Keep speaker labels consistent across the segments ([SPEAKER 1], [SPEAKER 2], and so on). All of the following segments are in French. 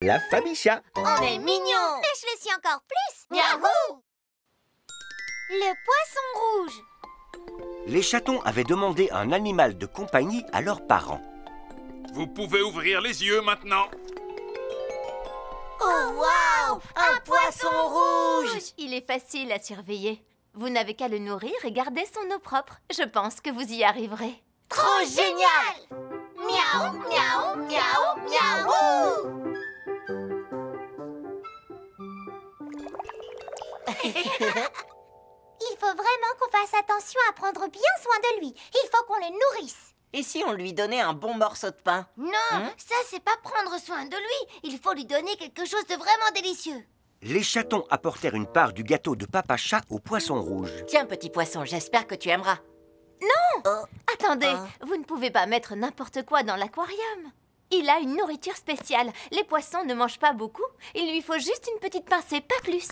[SPEAKER 1] La famille chat.
[SPEAKER 2] On est mignons.
[SPEAKER 3] Mais je le suis encore plus.
[SPEAKER 2] Miaou.
[SPEAKER 3] Le poisson rouge.
[SPEAKER 1] Les chatons avaient demandé un animal de compagnie à leurs parents.
[SPEAKER 4] Vous pouvez ouvrir les yeux maintenant.
[SPEAKER 2] Oh, waouh! Un poisson rouge!
[SPEAKER 5] Il est facile à surveiller. Vous n'avez qu'à le nourrir et garder son eau propre. Je pense que vous y arriverez.
[SPEAKER 2] Trop génial! Miaou, miaou, miaou, miaou!
[SPEAKER 3] Il faut vraiment qu'on fasse attention à prendre bien soin de lui. Il faut qu'on le nourrisse.
[SPEAKER 2] Et si on lui donnait un bon morceau de pain?
[SPEAKER 6] Non, ça c'est pas prendre soin de lui. Il faut lui donner quelque chose de vraiment délicieux.
[SPEAKER 1] Les chatons apportèrent une part du gâteau de Papa Chat au poisson rouge.
[SPEAKER 2] Tiens, petit poisson, j'espère que tu aimeras.
[SPEAKER 5] Attendez, vous ne pouvez pas mettre n'importe quoi dans l'aquarium. Il a une nourriture spéciale. Les poissons ne mangent pas beaucoup. Il lui faut juste une petite pincée, pas plus.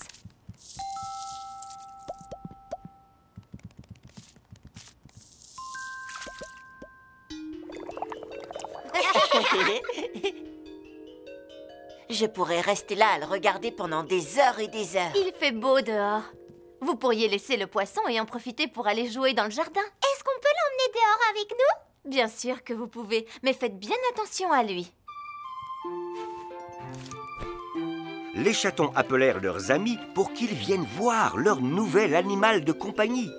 [SPEAKER 2] Je pourrais rester là à le regarder pendant des heures et des heures.
[SPEAKER 5] Il fait beau dehors. Vous pourriez laisser le poisson et en profiter pour aller jouer dans le jardin.
[SPEAKER 3] Est-ce qu'on peut l'emmener dehors avec nous?
[SPEAKER 5] Bien sûr que vous pouvez, mais faites bien attention à lui.
[SPEAKER 1] Les chatons appelèrent leurs amis pour qu'ils viennent voir leur nouvel animal de compagnie.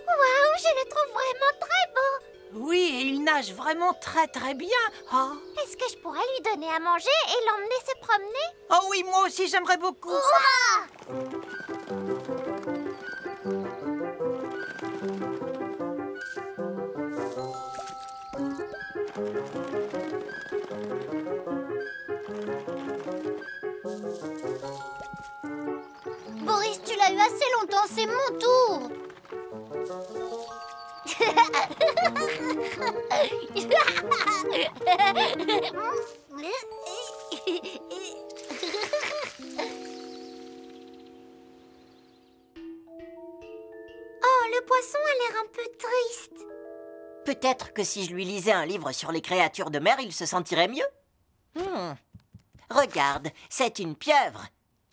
[SPEAKER 3] Waouh, je le trouve vraiment très beau.
[SPEAKER 2] Oui, et il nage vraiment très très bien. Oh,
[SPEAKER 3] Est-ce que je pourrais lui donner à manger et l'emmener se promener?
[SPEAKER 2] oh oui, moi aussi j'aimerais beaucoup.
[SPEAKER 6] Boris, tu l'as eu assez longtemps, c'est mon tour.
[SPEAKER 3] Oh, le poisson a l'air un peu triste.
[SPEAKER 2] Peut-être que si je lui lisais un livre sur les créatures de mer, il se sentirait mieux. Regarde, c'est une pieuvre.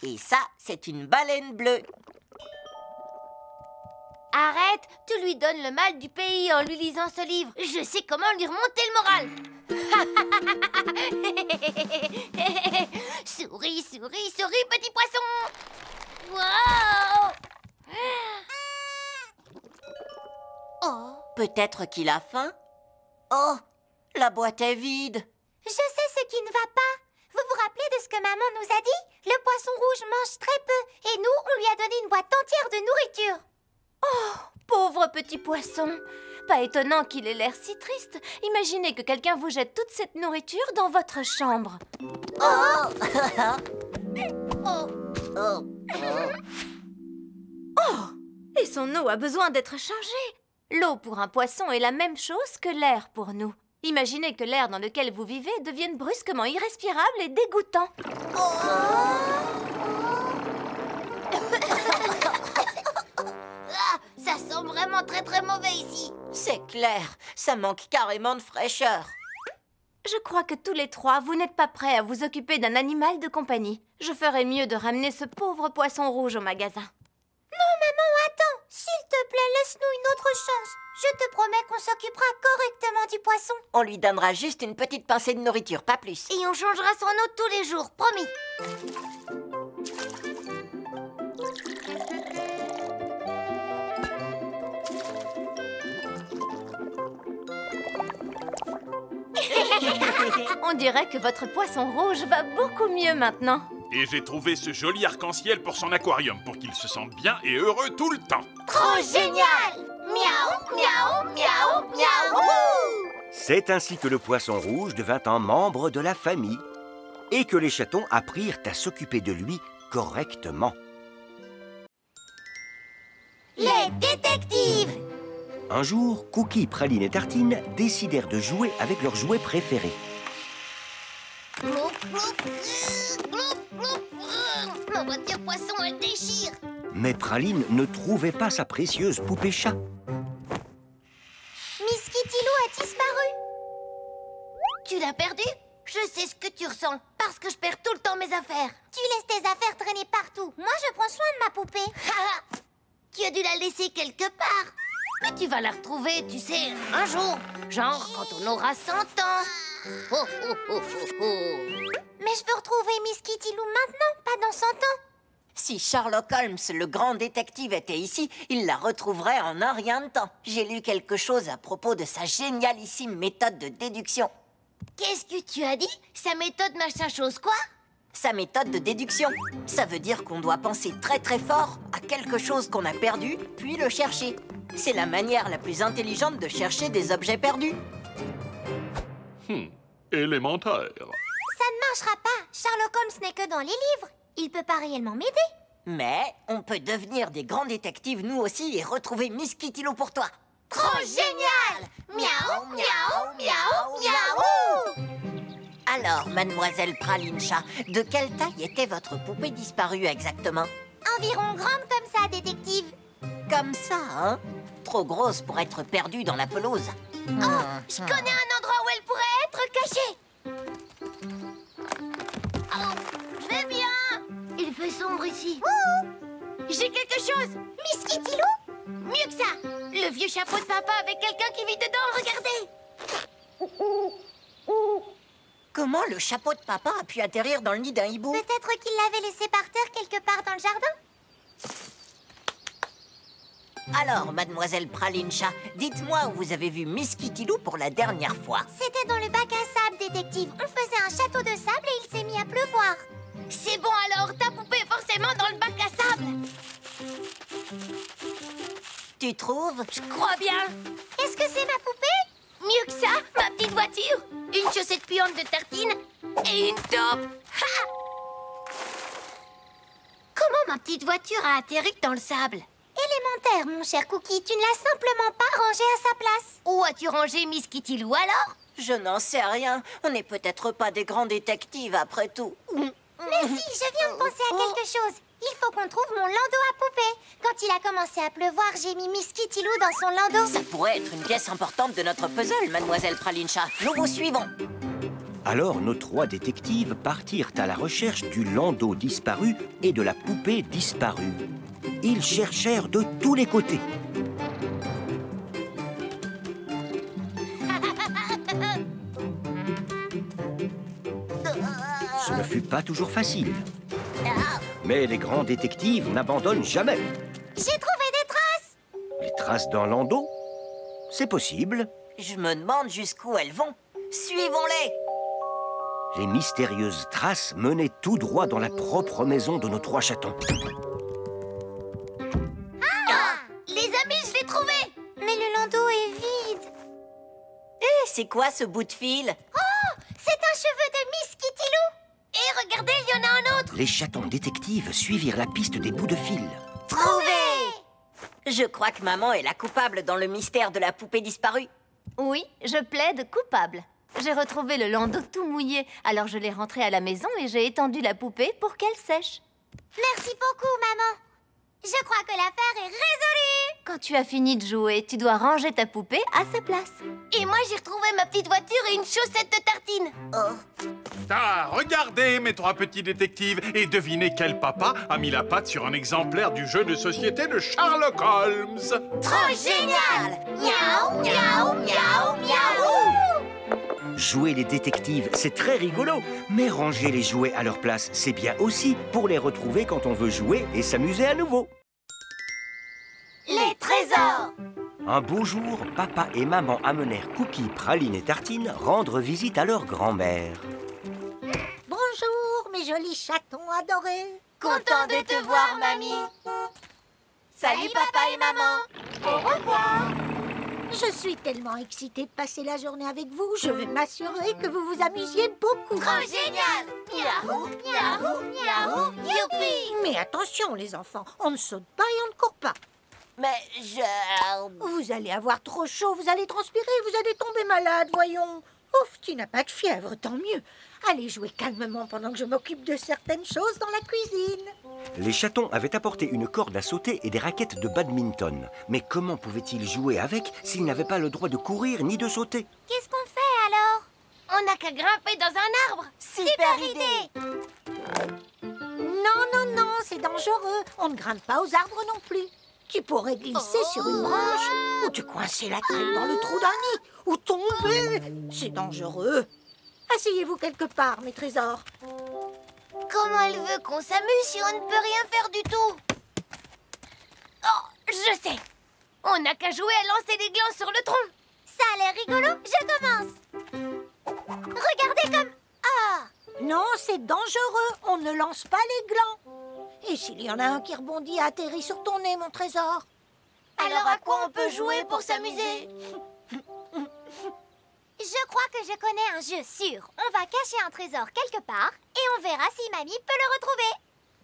[SPEAKER 2] Et ça, c'est une baleine bleue.
[SPEAKER 6] Arrête, tu lui donnes le mal du pays en lui lisant ce livre. Je sais comment lui remonter le moral. Souris, souris, souris, petit poisson. Wow. Oh.
[SPEAKER 2] Peut-être qu'il a faim. Oh, la boîte est vide.
[SPEAKER 3] Je sais ce qui ne va pas. Vous vous rappelez de ce que maman nous a dit? Le poisson rouge mange très peu et nous, on lui a donné une boîte entière de nourriture.
[SPEAKER 5] Pauvre petit poisson. Pas étonnant qu'il ait l'air si triste. Imaginez que quelqu'un vous jette toute cette nourriture dans votre chambre. Et son eau a besoin d'être changée. L'eau pour un poisson est la même chose que l'air pour nous. Imaginez que l'air dans lequel vous vivez devienne brusquement irrespirable et dégoûtant.
[SPEAKER 6] Ah, ça sent vraiment très très mauvais ici.
[SPEAKER 2] C'est clair, ça manque carrément de fraîcheur.
[SPEAKER 5] Je crois que tous les trois, vous n'êtes pas prêts à vous occuper d'un animal de compagnie. Je ferais mieux de ramener ce pauvre poisson rouge au magasin.
[SPEAKER 3] Non, maman, attends. S'il te plaît, laisse-nous une autre chance. Je te promets qu'on s'occupera correctement du poisson.
[SPEAKER 2] On lui donnera juste une petite pincée de nourriture, pas plus.
[SPEAKER 6] Et on changera son eau tous les jours, promis.
[SPEAKER 5] On dirait que votre poisson rouge va beaucoup mieux maintenant.
[SPEAKER 4] Et j'ai trouvé ce joli arc-en-ciel pour son aquarium, pour qu'il se sente bien et heureux tout le temps.
[SPEAKER 6] Trop génial! Miaou, miaou, miaou, miaou!
[SPEAKER 1] C'est ainsi que le poisson rouge devint un membre de la famille et que les chatons apprirent à s'occuper de lui correctement.
[SPEAKER 6] Les détectives!
[SPEAKER 1] Un jour, Cookie, Praline et Tartine décidèrent de jouer avec leurs jouets préférés.
[SPEAKER 6] Gloup, gloup, gloup, gloup. Ma voiture poisson, elle déchire.
[SPEAKER 1] Mais Praline ne trouvait pas sa précieuse poupée chat.
[SPEAKER 3] Miss Kitty Lou a disparu.
[SPEAKER 6] Tu l'as perdu? Je sais ce que tu ressens. Parce que je perds tout le temps mes affaires.
[SPEAKER 3] Tu laisses tes affaires traîner partout. Moi, je prends soin de ma poupée.
[SPEAKER 6] Tu as dû la laisser quelque part. Mais tu vas la retrouver, tu sais, un jour. Genre quand on aura 100 ans. Oh, oh, oh, oh, oh.
[SPEAKER 3] Mais je veux retrouver Miss Kitty Lou maintenant, pas dans 100 ans.
[SPEAKER 2] Si Sherlock Holmes, le grand détective, était ici, il la retrouverait en un rien de temps. J'ai lu quelque chose à propos de sa génialissime méthode de déduction.
[SPEAKER 6] Qu'est-ce que tu as dit? Sa méthode machin chose quoi?
[SPEAKER 2] Sa méthode de déduction, ça veut dire qu'on doit penser très très fort à quelque chose qu'on a perdu, puis le chercher. C'est la manière la plus intelligente de chercher des objets perdus.
[SPEAKER 4] Élémentaire.
[SPEAKER 3] Ça ne marchera pas. Sherlock Holmes n'est que dans les livres. Il peut pas réellement m'aider.
[SPEAKER 2] Mais on peut devenir des grands détectives nous aussi et retrouver Miss Kitty Lou pour toi.
[SPEAKER 3] Trop génial! Miaou, miaou, miaou, miaou!
[SPEAKER 2] Alors, mademoiselle Praline-Chat, de quelle taille était votre poupée disparue exactement?
[SPEAKER 3] Environ grande comme ça, détective.
[SPEAKER 2] Comme ça, hein? Trop grosse pour être perdue dans la pelouse.
[SPEAKER 6] Je connais un endroit où elle pourrait être cachée. Je vais bien. Il fait sombre ici. J'ai quelque chose.
[SPEAKER 3] Miss Kitty Lou?
[SPEAKER 6] Mieux que ça. Le vieux chapeau de papa avec quelqu'un qui vit dedans, regardez.
[SPEAKER 2] Comment le chapeau de papa a pu atterrir dans le nid d'un hibou?
[SPEAKER 3] Peut-être qu'il l'avait laissé par terre quelque part dans le jardin.
[SPEAKER 2] Alors, mademoiselle Praline-Chat, dites-moi où vous avez vu Miss Kitty Lou pour la dernière fois.
[SPEAKER 3] C'était dans le bac à sable, détective. On faisait un château de sable et il s'est mis à pleuvoir.
[SPEAKER 6] C'est bon alors, ta poupée est forcément dans le bac à sable.
[SPEAKER 2] Tu trouves?
[SPEAKER 6] Je crois bien.
[SPEAKER 3] Est-ce que c'est ma poupée?
[SPEAKER 6] Mieux que ça, ma petite voiture. Une chaussette puante de tartine et une taupe. Ha! Comment ma petite voiture a atterri dans le sable?
[SPEAKER 3] Élémentaire, mon cher Cookie. Tu ne l'as simplement pas rangée à sa place.
[SPEAKER 6] Où as-tu rangé Miss Kitty Lou alors?
[SPEAKER 2] Je n'en sais rien. On n'est peut-être pas des grands détectives après tout.
[SPEAKER 3] Mais si, je viens de penser à quelque chose. Il faut qu'on trouve mon landau à poupée. Quand il a commencé à pleuvoir, j'ai mis Miss Kitty Lou dans son landau.
[SPEAKER 2] Ça pourrait être une pièce importante de notre puzzle, mademoiselle Praline-Chat. Nous vous suivons. Alors, nos trois détectives partirent à la recherche du landau disparu et de la poupée disparue. Ils cherchèrent de tous les côtés. Ce ne fut pas toujours facile. Mais les grands détectives n'abandonnent jamais.
[SPEAKER 3] J'ai trouvé des traces.
[SPEAKER 2] Les traces d'un landau? C'est possible. Je me demande jusqu'où elles vont. Suivons-les. Les mystérieuses traces menaient tout droit dans la propre maison de nos trois chatons.
[SPEAKER 6] Les amis, je l'ai trouvé.
[SPEAKER 3] Mais le landau est vide.
[SPEAKER 2] C'est quoi ce bout de fil?
[SPEAKER 3] Oh, c'est un cheveu de Miss Kitty Lou.
[SPEAKER 6] Et regardez, il y en a un autre.
[SPEAKER 2] Les chatons détectives suivirent la piste des bouts de fil.
[SPEAKER 3] Trouvé.
[SPEAKER 2] Je crois que maman est la coupable dans le mystère de la poupée disparue.
[SPEAKER 5] Oui, je plaide coupable. J'ai retrouvé le landau tout mouillé, alors je l'ai rentré à la maison et j'ai étendu la poupée pour qu'elle sèche.
[SPEAKER 3] Merci beaucoup, maman. Je crois que l'affaire est résolue.
[SPEAKER 5] Quand tu as fini de jouer, tu dois ranger ta poupée à sa place.
[SPEAKER 6] Et moi, j'ai retrouvé ma petite voiture et une chaussette de tartine.
[SPEAKER 4] Ah, regardez, mes trois petits détectives, et devinez quel papa a mis la patte sur un exemplaire du jeu de société de Sherlock Holmes.
[SPEAKER 3] Trop génial. Miaou, miaou, miaou, miaou.
[SPEAKER 1] Jouer les détectives, c'est très rigolo. Mais ranger les jouets à leur place, c'est bien aussi pour les retrouver quand on veut jouer et s'amuser à nouveau.
[SPEAKER 3] Les trésors.
[SPEAKER 1] Un beau jour, papa et maman amenèrent Cookie, Praline et Tartine rendre visite à leur grand-mère.
[SPEAKER 7] Bonjour, mes jolis chatons adorés.
[SPEAKER 3] Content de te voir, mamie. Salut, papa et maman. Au revoir.
[SPEAKER 7] Je suis tellement excitée de passer la journée avec vous. Je vais m'assurer que vous vous amusiez beaucoup.
[SPEAKER 3] Trop génial. Miaou, miaou, miaou, youpi.
[SPEAKER 7] Mais attention, les enfants, on ne saute pas et on ne court pas.
[SPEAKER 2] Mais
[SPEAKER 7] Vous allez avoir trop chaud, vous allez transpirer, vous allez tomber malade, voyons. Ouf, tu n'as pas de fièvre, tant mieux. Allez jouer calmement pendant que je m'occupe de certaines choses dans la cuisine.
[SPEAKER 1] Les chatons avaient apporté une corde à sauter et des raquettes de badminton. Mais comment pouvaient-ils jouer avec s'ils n'avaient pas le droit de courir ni de sauter?
[SPEAKER 3] Qu'est-ce qu'on fait alors?
[SPEAKER 6] On n'a qu'à grimper dans un arbre.
[SPEAKER 2] Super idée.
[SPEAKER 7] Non, non, non, c'est dangereux. On ne grimpe pas aux arbres non plus. Tu pourrais glisser sur une branche, ou te coincer la tête dans le trou d'un nid, ou tomber. C'est dangereux. Asseyez-vous quelque part, mes trésors.
[SPEAKER 6] Comment elle veut qu'on s'amuse si on ne peut rien faire du tout? Oh, je sais. On n'a qu'à jouer à lancer des glands sur le tronc.
[SPEAKER 3] Ça a l'air rigolo, je commence. Regardez comme... Ah!
[SPEAKER 7] Non, c'est dangereux. On ne lance pas les glands. Et s'il y en a un qui rebondit et atterrit sur ton nez, mon trésor?
[SPEAKER 6] Alors à quoi on peut jouer pour s'amuser?
[SPEAKER 3] Je crois que je connais un jeu sûr. On va cacher un trésor quelque part et on verra si Mamie peut le retrouver.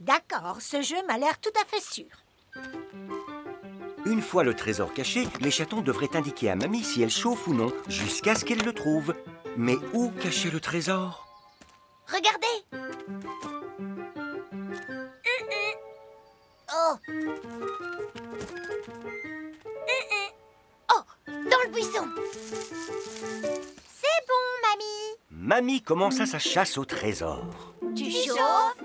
[SPEAKER 7] D'accord, ce jeu m'a l'air tout à fait sûr.
[SPEAKER 1] Une fois le trésor caché, les chatons devraient indiquer à Mamie si elle chauffe ou non, jusqu'à ce qu'elle le trouve. Mais où cacher le trésor?
[SPEAKER 6] Regardez. Oh. Oh, dans le buisson.
[SPEAKER 3] C'est bon, Mamie.
[SPEAKER 1] Mamie commença sa chasse au trésor.
[SPEAKER 6] Tu chauffes?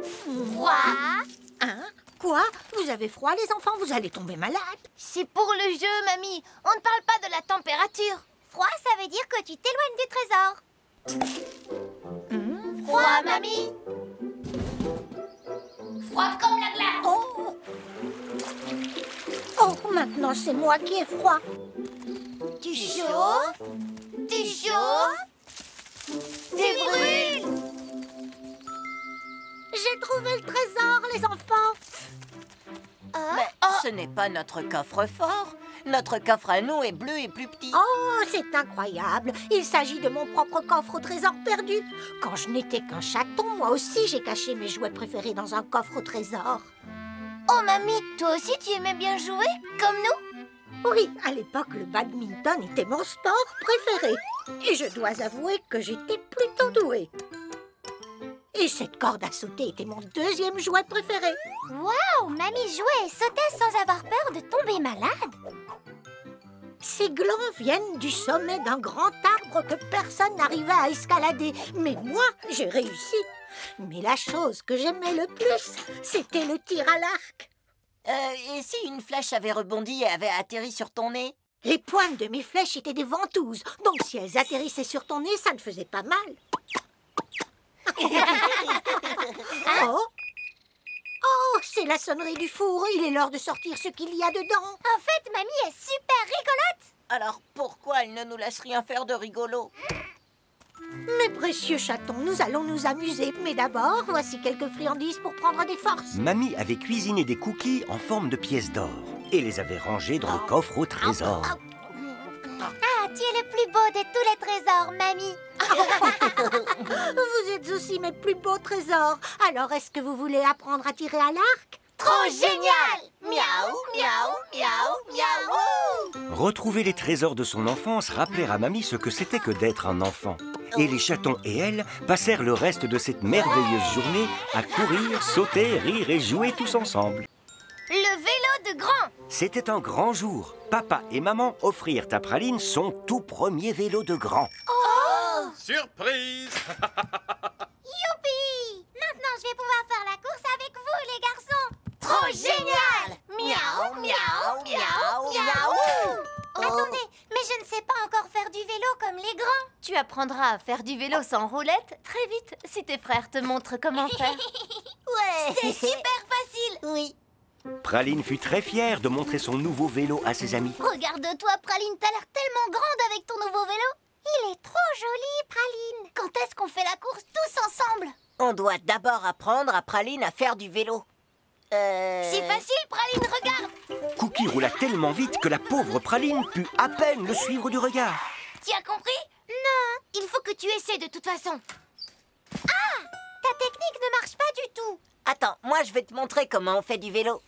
[SPEAKER 3] Froid.
[SPEAKER 7] Hein? Quoi? Vous avez froid, les enfants? Vous allez tomber malade.
[SPEAKER 6] C'est pour le jeu, Mamie. On ne parle pas de la température.
[SPEAKER 3] Froid, ça veut dire que tu t'éloignes du trésor.
[SPEAKER 6] Froid, Mamie. Froid comme la glace.
[SPEAKER 7] Oh! Oh, maintenant c'est moi qui ai froid.
[SPEAKER 6] Tu chauffes? Tu chauffes? Tu brûles?
[SPEAKER 7] J'ai trouvé le trésor, les enfants.
[SPEAKER 2] Mais ce n'est pas notre coffre-fort. Notre coffre à nous est bleu et plus petit.
[SPEAKER 7] Oh, c'est incroyable. Il s'agit de mon propre coffre au trésor perdu. Quand je n'étais qu'un chaton, moi aussi j'ai caché mes jouets préférés dans un coffre au trésor.
[SPEAKER 6] Oh, Mamie, toi aussi tu aimais bien jouer, comme nous?
[SPEAKER 7] Oui, à l'époque, le badminton était mon sport préféré. Et je dois avouer que j'étais plutôt douée. Et cette corde à sauter était mon deuxième jouet préféré.
[SPEAKER 3] Waouh, Mamie jouait et sautait sans avoir peur de tomber malade.
[SPEAKER 7] Ces glands viennent du sommet d'un grand arbre que personne n'arrivait à escalader. Mais moi, j'ai réussi. Mais la chose que j'aimais le plus, c'était le tir à l'arc.
[SPEAKER 2] Et si une flèche avait rebondi et avait atterri sur ton nez?
[SPEAKER 7] Les pointes de mes flèches étaient des ventouses. Donc si elles atterrissaient sur ton nez, ça ne faisait pas mal. Oh, oh, c'est la sonnerie du four. Il est l'heure de sortir ce qu'il y a dedans.
[SPEAKER 3] En fait, Mamie est super rigolote.
[SPEAKER 2] Alors pourquoi elle ne nous laisse rien faire de rigolo?
[SPEAKER 7] Mes précieux chatons, nous allons nous amuser. Mais d'abord, voici quelques friandises pour prendre des forces.
[SPEAKER 1] Mamie avait cuisiné des cookies en forme de pièces d'or et les avait rangés dans le coffre au trésor.
[SPEAKER 3] Ah, tu es le plus beau de tous les trésors, Mamie.
[SPEAKER 7] Vous êtes aussi mes plus beaux trésors. Alors, est-ce que vous voulez apprendre à tirer à l'arc?
[SPEAKER 6] Trop génial! Miaou, miaou, miaou, miaou!
[SPEAKER 1] Retrouver les trésors de son enfance rappelait à Mamie ce que c'était que d'être un enfant. Et les chatons et elle passèrent le reste de cette merveilleuse journée à courir, sauter, rire et jouer tous ensemble.
[SPEAKER 6] Le vélo de grand!
[SPEAKER 1] C'était un grand jour. Papa et maman offrirent à Praline son tout premier vélo de grand.
[SPEAKER 4] Surprise!
[SPEAKER 3] Youpi! Maintenant, je vais pouvoir faire la course avec vous, les garçons.
[SPEAKER 6] Trop génial! Miaou, miaou, miaou, miaou!
[SPEAKER 3] Attendez, mais je ne sais pas encore faire du vélo comme les grands.
[SPEAKER 5] Tu apprendras à faire du vélo sans roulette très vite si tes frères te montrent comment faire.
[SPEAKER 6] Ouais! C'est super facile!
[SPEAKER 2] Oui.
[SPEAKER 1] Praline fut très fière de montrer son nouveau vélo à ses amis.
[SPEAKER 6] Regarde-toi, Praline, t'as l'air tellement grande avec ton nouveau vélo!
[SPEAKER 3] Il est trop joli, Praline.
[SPEAKER 6] Quand est-ce qu'on fait la course tous ensemble?
[SPEAKER 2] On doit d'abord apprendre à Praline à faire du vélo.
[SPEAKER 6] C'est facile, Praline, regarde!
[SPEAKER 1] Cookie roula tellement vite que la pauvre Praline put à peine le suivre du regard.
[SPEAKER 6] Tu as compris? Non! Il faut que tu essaies de toute façon.
[SPEAKER 3] Ah! Ta technique ne marche pas du tout.
[SPEAKER 2] Attends, moi je vais te montrer comment on fait du vélo.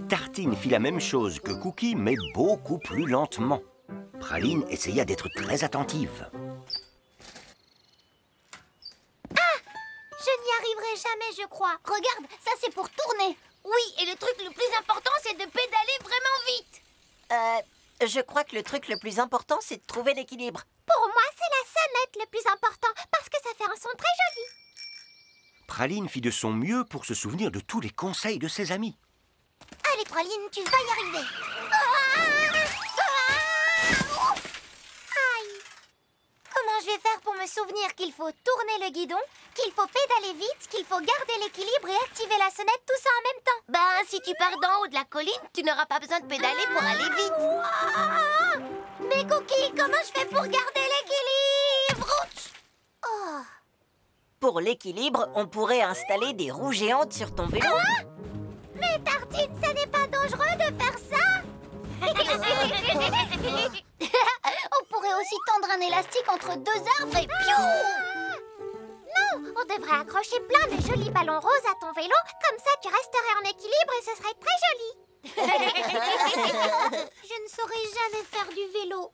[SPEAKER 1] Tartine fit la même chose que Cookie, mais beaucoup plus lentement. Praline essaya d'être très attentive.
[SPEAKER 3] Je n'y arriverai jamais, je crois.
[SPEAKER 6] Regarde, ça c'est pour tourner. Oui, et le truc le plus important, c'est de pédaler vraiment vite.
[SPEAKER 2] Je crois que le truc le plus important, c'est de trouver l'équilibre.
[SPEAKER 3] Pour moi, c'est la sonnette le plus important, parce que ça fait un son très joli.
[SPEAKER 1] Praline fit de son mieux pour se souvenir de tous les conseils de ses amis.
[SPEAKER 3] Allez, Praline, tu vas y arriver. Aïe! Comment je vais faire pour me souvenir qu'il faut tourner le guidon, qu'il faut pédaler vite, qu'il faut garder l'équilibre et activer la sonnette, tout ça en même temps?
[SPEAKER 6] Ben, si tu pars d'en haut de la colline, tu n'auras pas besoin de pédaler pour aller vite.
[SPEAKER 3] Mais Cookie, comment je fais pour garder l'équilibre? Oh.
[SPEAKER 8] Pour l'équilibre, on pourrait installer des roues géantes sur ton vélo.
[SPEAKER 3] Mais Tartine, ça n'est pas dangereux de faire ça? On pourrait aussi tendre un élastique entre deux arbres et piou! Non, on devrait accrocher plein de jolis ballons roses à ton vélo, comme ça tu resterais en équilibre et ce serait très joli. Je ne saurais jamais faire du vélo.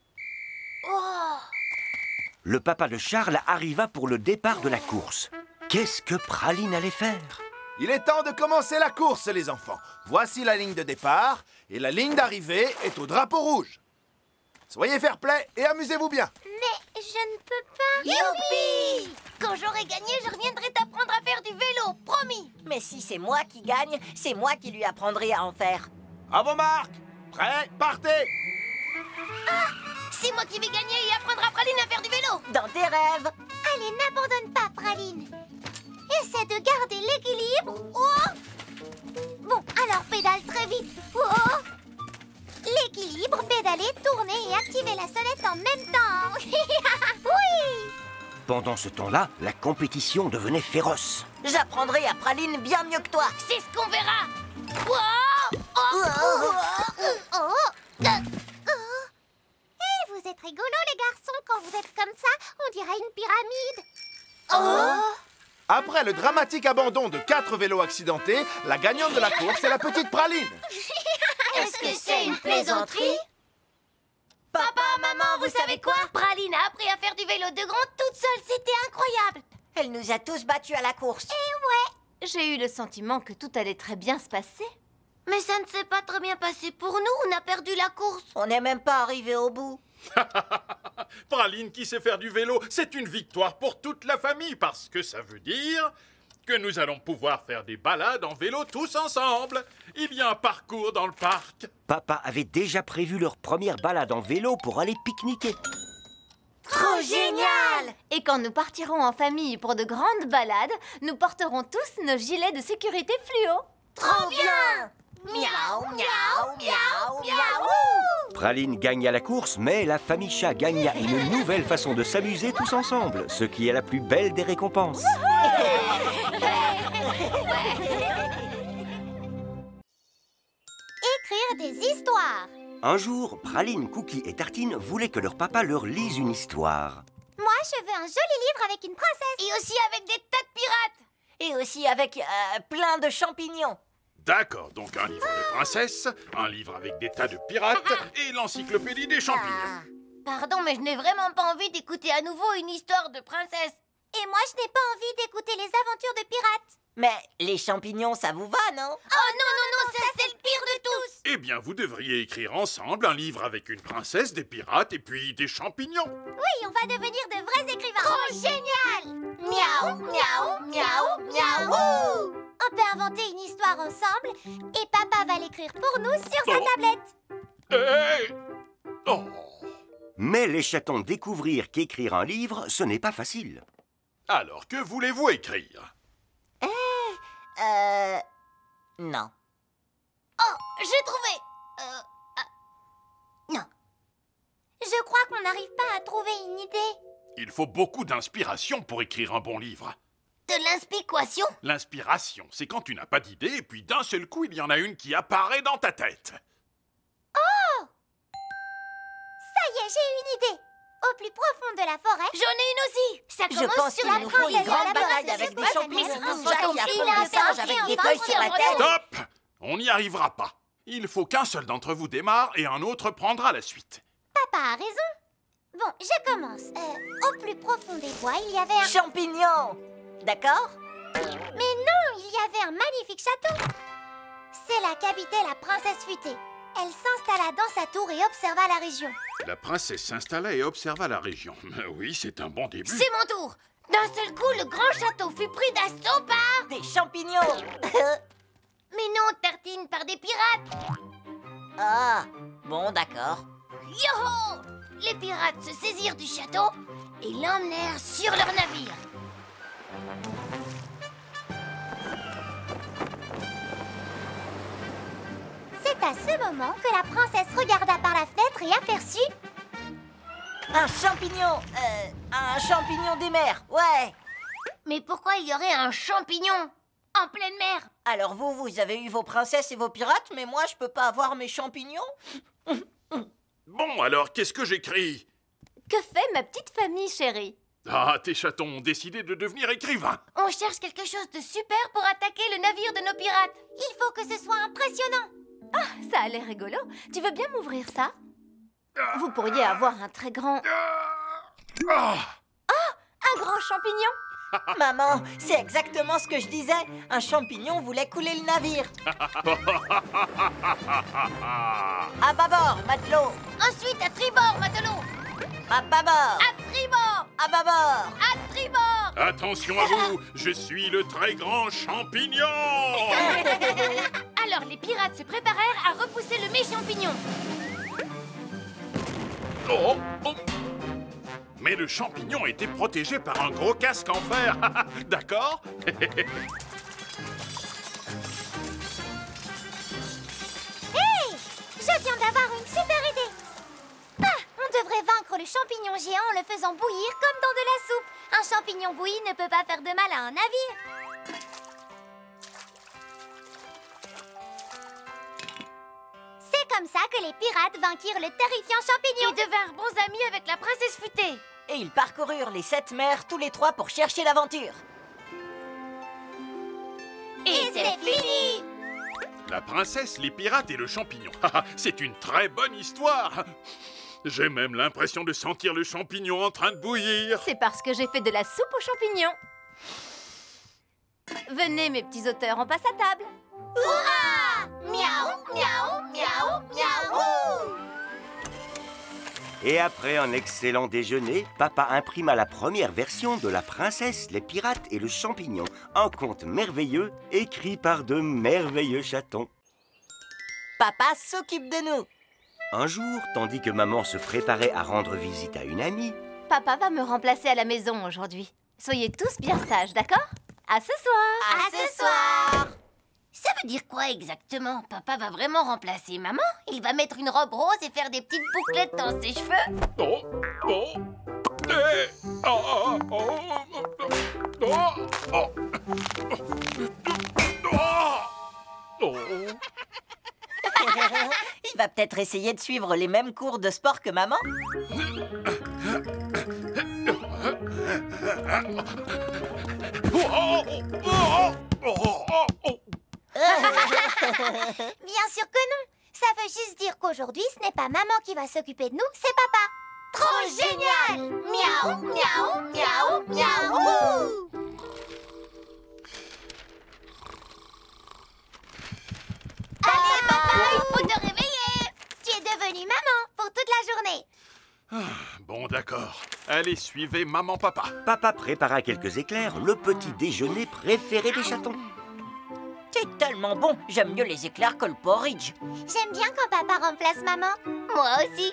[SPEAKER 3] Oh.
[SPEAKER 1] Le papa de Charles arriva pour le départ de la course. Qu'est-ce que Praline allait faire?
[SPEAKER 9] Il est temps de commencer la course, les enfants. Voici la ligne de départ et la ligne d'arrivée est au drapeau rouge. Soyez fair-play et amusez-vous bien.
[SPEAKER 3] Mais je ne peux pas.
[SPEAKER 6] Youpi! Quand j'aurai gagné, je reviendrai t'apprendre à faire du vélo, promis.
[SPEAKER 8] Mais si c'est moi qui gagne, c'est moi qui lui apprendrai à en faire.
[SPEAKER 9] À vos marques. Prêts, partez.
[SPEAKER 6] C'est moi qui vais gagner et apprendre à Praline à faire du vélo.
[SPEAKER 8] Dans tes rêves.
[SPEAKER 3] Allez, n'abandonne pas, Praline. Essaie de garder l'équilibre. Oh. Bon, alors pédale très vite. Oh. L'équilibre, pédaler, tourner et activer la sonnette en même temps. Oui.
[SPEAKER 1] Pendant ce temps-là, la compétition devenait féroce.
[SPEAKER 8] J'apprendrai à Praline bien mieux que toi.
[SPEAKER 6] C'est ce qu'on verra. Wow!
[SPEAKER 3] Vous êtes rigolos, les garçons. Quand vous êtes comme ça, on dirait une pyramide.
[SPEAKER 9] Après le dramatique abandon de 4 vélos accidentés, la gagnante de la course est la petite Praline.
[SPEAKER 6] Est-ce que c'est une plaisanterie? Papa, maman, vous savez quoi? Praline a appris à faire du vélo de grand toute seule. C'était incroyable.
[SPEAKER 8] Elle nous a tous battus à la course.
[SPEAKER 5] J'ai eu le sentiment que tout allait très bien se passer.
[SPEAKER 6] Mais ça ne s'est pas très bien passé pour nous. On a perdu la course.
[SPEAKER 8] On n'est même pas arrivé au bout.
[SPEAKER 4] Praline qui sait faire du vélo, c'est une victoire pour toute la famille parce que ça veut dire que nous allons pouvoir faire des balades en vélo tous ensemble. Il y a un parcours dans le parc.
[SPEAKER 1] Papa avait déjà prévu leur première balade en vélo pour aller pique-niquer.
[SPEAKER 5] Trop génial! Et quand nous partirons en famille pour de grandes balades, nous porterons tous nos gilets de sécurité fluo.
[SPEAKER 6] Trop bien!
[SPEAKER 8] Miaou, miaou, miaou, miaou.
[SPEAKER 1] Praline gagna la course, mais la famille chat gagna une nouvelle façon de s'amuser tous ensemble, ce qui est la plus belle des récompenses.
[SPEAKER 3] Écrire des histoires.
[SPEAKER 1] Un jour, Praline, Cookie et Tartine voulaient que leur papa leur lise une histoire.
[SPEAKER 3] Moi, je veux un joli livre avec une princesse.
[SPEAKER 6] Et aussi avec des tas de pirates.
[SPEAKER 8] Et aussi avec plein de champignons.
[SPEAKER 4] D'accord, donc un livre de princesse, un livre avec des tas de pirates et l'encyclopédie des champignons.
[SPEAKER 6] Pardon, mais je n'ai vraiment pas envie d'écouter à nouveau une histoire de princesse.
[SPEAKER 3] Et moi, je n'ai pas envie d'écouter les aventures de pirates.
[SPEAKER 8] Mais les champignons, ça vous va, non?
[SPEAKER 6] Oh non, ça c'est le pire de tous.
[SPEAKER 4] Eh bien, vous devriez écrire ensemble un livre avec une princesse, des pirates et puis des champignons.
[SPEAKER 3] Oui, on va devenir de vrais écrivains.
[SPEAKER 6] Trop génial.
[SPEAKER 3] Miaou, miaou, miaou, miaou. On peut inventer une histoire ensemble et papa va l'écrire pour nous sur sa tablette.
[SPEAKER 4] Oh.
[SPEAKER 1] Mais les chatons découvrirent qu'écrire un livre, ce n'est pas facile.
[SPEAKER 4] Alors, que voulez-vous écrire?
[SPEAKER 8] Non.
[SPEAKER 6] Oh, j'ai trouvé.
[SPEAKER 3] Non. Je crois qu'on n'arrive pas à trouver une idée.
[SPEAKER 4] Il faut beaucoup d'inspiration pour écrire un bon livre.
[SPEAKER 6] De l'inspiration?
[SPEAKER 4] L'inspiration, c'est quand tu n'as pas d'idée et puis d'un seul coup, il y en a une qui apparaît dans ta tête.
[SPEAKER 3] Oh! Ça y est, j'ai une idée. Au plus profond de la forêt...
[SPEAKER 6] J'en ai une aussi. Ça
[SPEAKER 8] Je
[SPEAKER 6] commence
[SPEAKER 8] pense
[SPEAKER 6] sur
[SPEAKER 8] qu'il
[SPEAKER 6] la
[SPEAKER 8] nous faut une
[SPEAKER 6] princesse
[SPEAKER 8] grande
[SPEAKER 6] de la
[SPEAKER 8] bataille
[SPEAKER 6] princesse.
[SPEAKER 8] avec des
[SPEAKER 6] Mais
[SPEAKER 8] champignons.
[SPEAKER 6] c'est un
[SPEAKER 8] Jack qui
[SPEAKER 6] champion,
[SPEAKER 8] affronte
[SPEAKER 6] il a
[SPEAKER 8] des singes
[SPEAKER 6] un
[SPEAKER 8] avec des
[SPEAKER 6] champion,
[SPEAKER 8] feuilles sur la
[SPEAKER 6] on va
[SPEAKER 8] tête.
[SPEAKER 4] Stop! On n'y arrivera pas. Il faut qu'un seul d'entre vous démarre et un autre prendra la suite.
[SPEAKER 3] Papa a raison. Bon, je commence. Au plus profond des bois, il y avait un...
[SPEAKER 8] Champignons. D'accord?
[SPEAKER 3] Mais non, il y avait un magnifique château. C'est là qu'habitait la princesse futée. Elle s'installa dans sa tour et observa la région.
[SPEAKER 4] La princesse s'installa et observa la région. Oui, c'est un bon début.
[SPEAKER 6] C'est mon tour. D'un seul coup, le grand château fut pris d'assaut par...
[SPEAKER 8] Des champignons.
[SPEAKER 6] Mais non, Tartine, par des pirates.
[SPEAKER 8] Ah, bon, d'accord.
[SPEAKER 6] Yoho! Les pirates se saisirent du château et l'emmenèrent sur leur navire.
[SPEAKER 3] C'est à ce moment que la princesse regarda par la fenêtre et aperçut...
[SPEAKER 8] Un champignon des mers, ouais.
[SPEAKER 6] Mais pourquoi il y aurait un champignon en pleine mer?
[SPEAKER 8] Alors vous avez eu vos princesses et vos pirates, mais moi, je peux pas avoir mes champignons?
[SPEAKER 4] Bon, alors, qu'est-ce que j'écris?
[SPEAKER 5] Que fait ma petite famille, chérie?
[SPEAKER 4] Ah, tes chatons ont décidé de devenir écrivains.
[SPEAKER 6] On cherche quelque chose de super pour attaquer le navire de nos pirates.
[SPEAKER 3] Il faut que ce soit impressionnant.
[SPEAKER 5] Ah, ça a l'air rigolo. Tu veux bien m'ouvrir ça? Vous pourriez avoir un très grand... un grand champignon.
[SPEAKER 8] Maman, c'est exactement ce que je disais. Un champignon voulait couler le navire. À bâbord, matelot.
[SPEAKER 6] Ensuite, à tribord, matelot.
[SPEAKER 8] À bâbord.
[SPEAKER 6] À tribord.
[SPEAKER 8] À bâbord.
[SPEAKER 6] À tribord.
[SPEAKER 4] Attention à vous, je suis le très grand champignon.
[SPEAKER 6] Alors, les pirates se préparèrent à repousser le méchampignon.
[SPEAKER 4] Oh, oh. Mais le champignon était protégé par un gros casque en fer. D'accord?
[SPEAKER 3] Hey! Je viens d'avoir une super idée. Ah, on devrait vaincre le champignon géant en le faisant bouillir comme dans de la soupe. Un champignon bouilli ne peut pas faire de mal à un navire. C'est comme ça que les pirates vainquirent le terrifiant champignon.
[SPEAKER 6] Ils devinrent bons amis avec la princesse futée.
[SPEAKER 8] Et ils parcoururent les 7 mers tous les 3 pour chercher l'aventure.
[SPEAKER 6] Et c'est fini.
[SPEAKER 4] La princesse, les pirates et le champignon. C'est une très bonne histoire. J'ai même l'impression de sentir le champignon en train de bouillir.
[SPEAKER 5] C'est parce que j'ai fait de la soupe aux champignons. Venez, mes petits auteurs, on passe à table.
[SPEAKER 3] Hurrah! Miaou, miaou, miaou, miaou.
[SPEAKER 1] Et après un excellent déjeuner, papa imprima la première version de La princesse, les pirates et le champignon. Un conte merveilleux écrit par de merveilleux chatons.
[SPEAKER 8] Papa s'occupe de nous.
[SPEAKER 1] Un jour, tandis que maman se préparait à rendre visite à une amie,
[SPEAKER 5] Papa va me remplacer à la maison aujourd'hui. Soyez tous bien sages, d'accord? À ce soir.
[SPEAKER 3] À ce soir.
[SPEAKER 6] Ça veut dire quoi exactement? Papa va vraiment remplacer maman? Il va mettre une robe rose et faire des petites bouclettes dans ses cheveux?
[SPEAKER 4] Oh, oh, eh, oh, oh, oh, oh, oh, oh.
[SPEAKER 8] Il va peut-être essayer de suivre les mêmes cours de sport que maman.
[SPEAKER 3] Bien sûr que non. Ça veut juste dire qu'aujourd'hui, ce n'est pas maman qui va s'occuper de nous, c'est papa. Trop génial! Miaou, miaou, miaou, miaou.
[SPEAKER 6] Allez, papa, il faut te réveiller!
[SPEAKER 3] Tu es devenue maman pour toute la journée.
[SPEAKER 4] Bon, d'accord. Allez, suivez maman-papa.
[SPEAKER 1] papa prépara quelques éclairs, le petit déjeuner préféré des chatons.
[SPEAKER 8] C'est tellement bon. J'aime mieux les éclairs que le porridge.
[SPEAKER 3] J'aime bien quand papa remplace maman.
[SPEAKER 6] Moi aussi.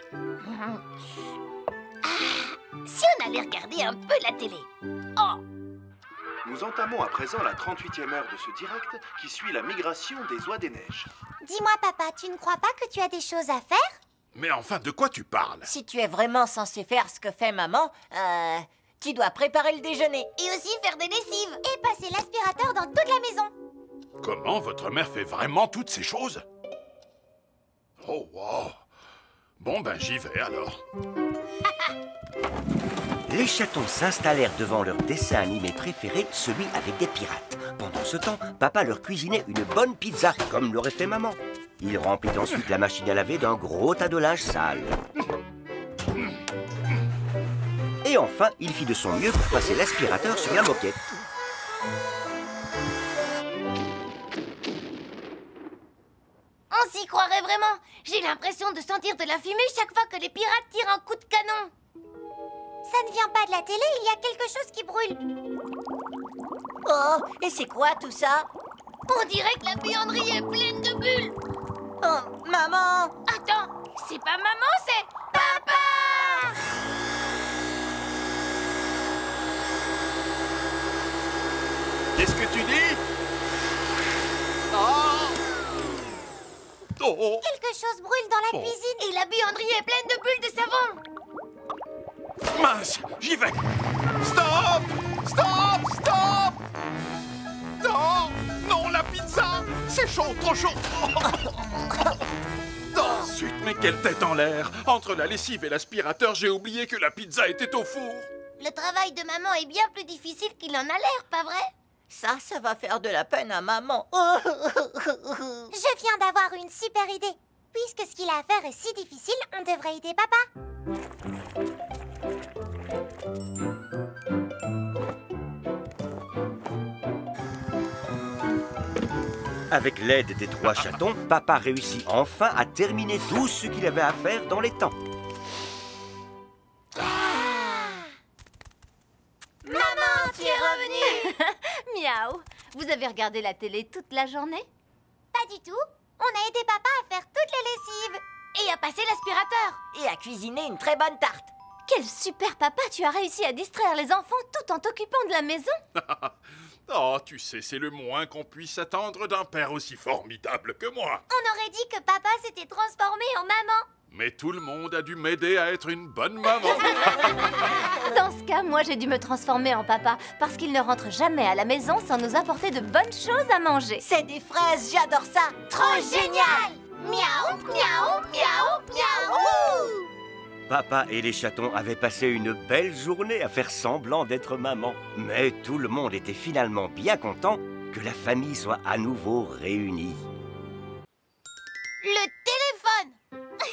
[SPEAKER 6] Si on allait regarder un peu la télé. Oh!
[SPEAKER 10] Nous entamons à présent la 38e heure de ce direct qui suit la migration des oies des neiges.
[SPEAKER 3] Dis-moi papa, tu ne crois pas que tu as des choses à faire?
[SPEAKER 4] Mais enfin, de quoi tu parles?
[SPEAKER 8] Si tu es vraiment censé faire ce que fait maman, tu dois préparer le déjeuner.
[SPEAKER 6] Et aussi faire des lessives.
[SPEAKER 3] Et passer l'aspirateur dans toute la maison.
[SPEAKER 4] Comment votre mère fait vraiment toutes ces choses? Oh, wow. Bon, ben, j'y vais alors.
[SPEAKER 1] Les chatons s'installèrent devant leur dessin animé préféré, celui avec des pirates. Pendant ce temps, papa leur cuisinait une bonne pizza, comme l'aurait fait maman. Il remplit ensuite la machine à laver d'un gros tas de linge sale. Et enfin, il fit de son mieux pour passer l'aspirateur sur la moquette.
[SPEAKER 6] On s'y J'y croirais vraiment. J'ai l'impression de sentir de la fumée chaque fois que les pirates tirent un coup de canon.
[SPEAKER 3] Ça ne vient pas de la télé, il y a quelque chose qui brûle.
[SPEAKER 8] Oh, et c'est quoi tout ça?
[SPEAKER 6] On dirait que la buanderie est pleine de bulles.
[SPEAKER 8] Oh, maman!
[SPEAKER 6] Attends, c'est pas maman, c'est papa!
[SPEAKER 4] Qu'est-ce que tu dis? Oh! Oh!
[SPEAKER 3] Quelque chose brûle dans la cuisine.
[SPEAKER 6] Et la buanderie est pleine de bulles de savon.
[SPEAKER 4] Mince, j'y vais. Stop! Stop! Stop! Non! Non, la pizza! C'est chaud, trop chaud! Oh, zut, mais quelle tête en l'air! Entre la lessive et l'aspirateur, j'ai oublié que la pizza était au four.
[SPEAKER 6] Le travail de maman est bien plus difficile qu'il en a l'air, pas vrai?
[SPEAKER 8] Ça va faire de la peine à maman.
[SPEAKER 3] Je viens d'avoir une super idée. Puisque ce qu'il a à faire est si difficile, on devrait aider papa.
[SPEAKER 1] Avec l'aide des 3 chatons, papa réussit enfin à terminer tout ce qu'il avait à faire dans les temps.
[SPEAKER 6] Maman, tu es revenue!
[SPEAKER 5] Miaou! Vous avez regardé la télé toute la journée?
[SPEAKER 3] Pas du tout. On a aidé papa à faire toutes les lessives.
[SPEAKER 6] Et à passer l'aspirateur.
[SPEAKER 8] Et à cuisiner une très bonne tarte.
[SPEAKER 5] Quel super papa! Tu as réussi à distraire les enfants tout en t'occupant de la maison.
[SPEAKER 4] Oh, tu sais, c'est le moins qu'on puisse attendre d'un père aussi formidable que moi.
[SPEAKER 3] On aurait dit que papa s'était transformé en maman.
[SPEAKER 4] Mais tout le monde a dû m'aider à être une bonne maman.
[SPEAKER 5] Dans ce cas, moi j'ai dû me transformer en papa parce qu'il ne rentre jamais à la maison sans nous apporter de bonnes choses à manger.
[SPEAKER 8] C'est des fraises, j'adore ça.
[SPEAKER 3] Trop génial! Miaou, miaou, miaou, miaou!
[SPEAKER 1] Papa et les chatons avaient passé une belle journée à faire semblant d'être maman. Mais tout le monde était finalement bien content que la famille soit à nouveau réunie.
[SPEAKER 6] Le téléphone!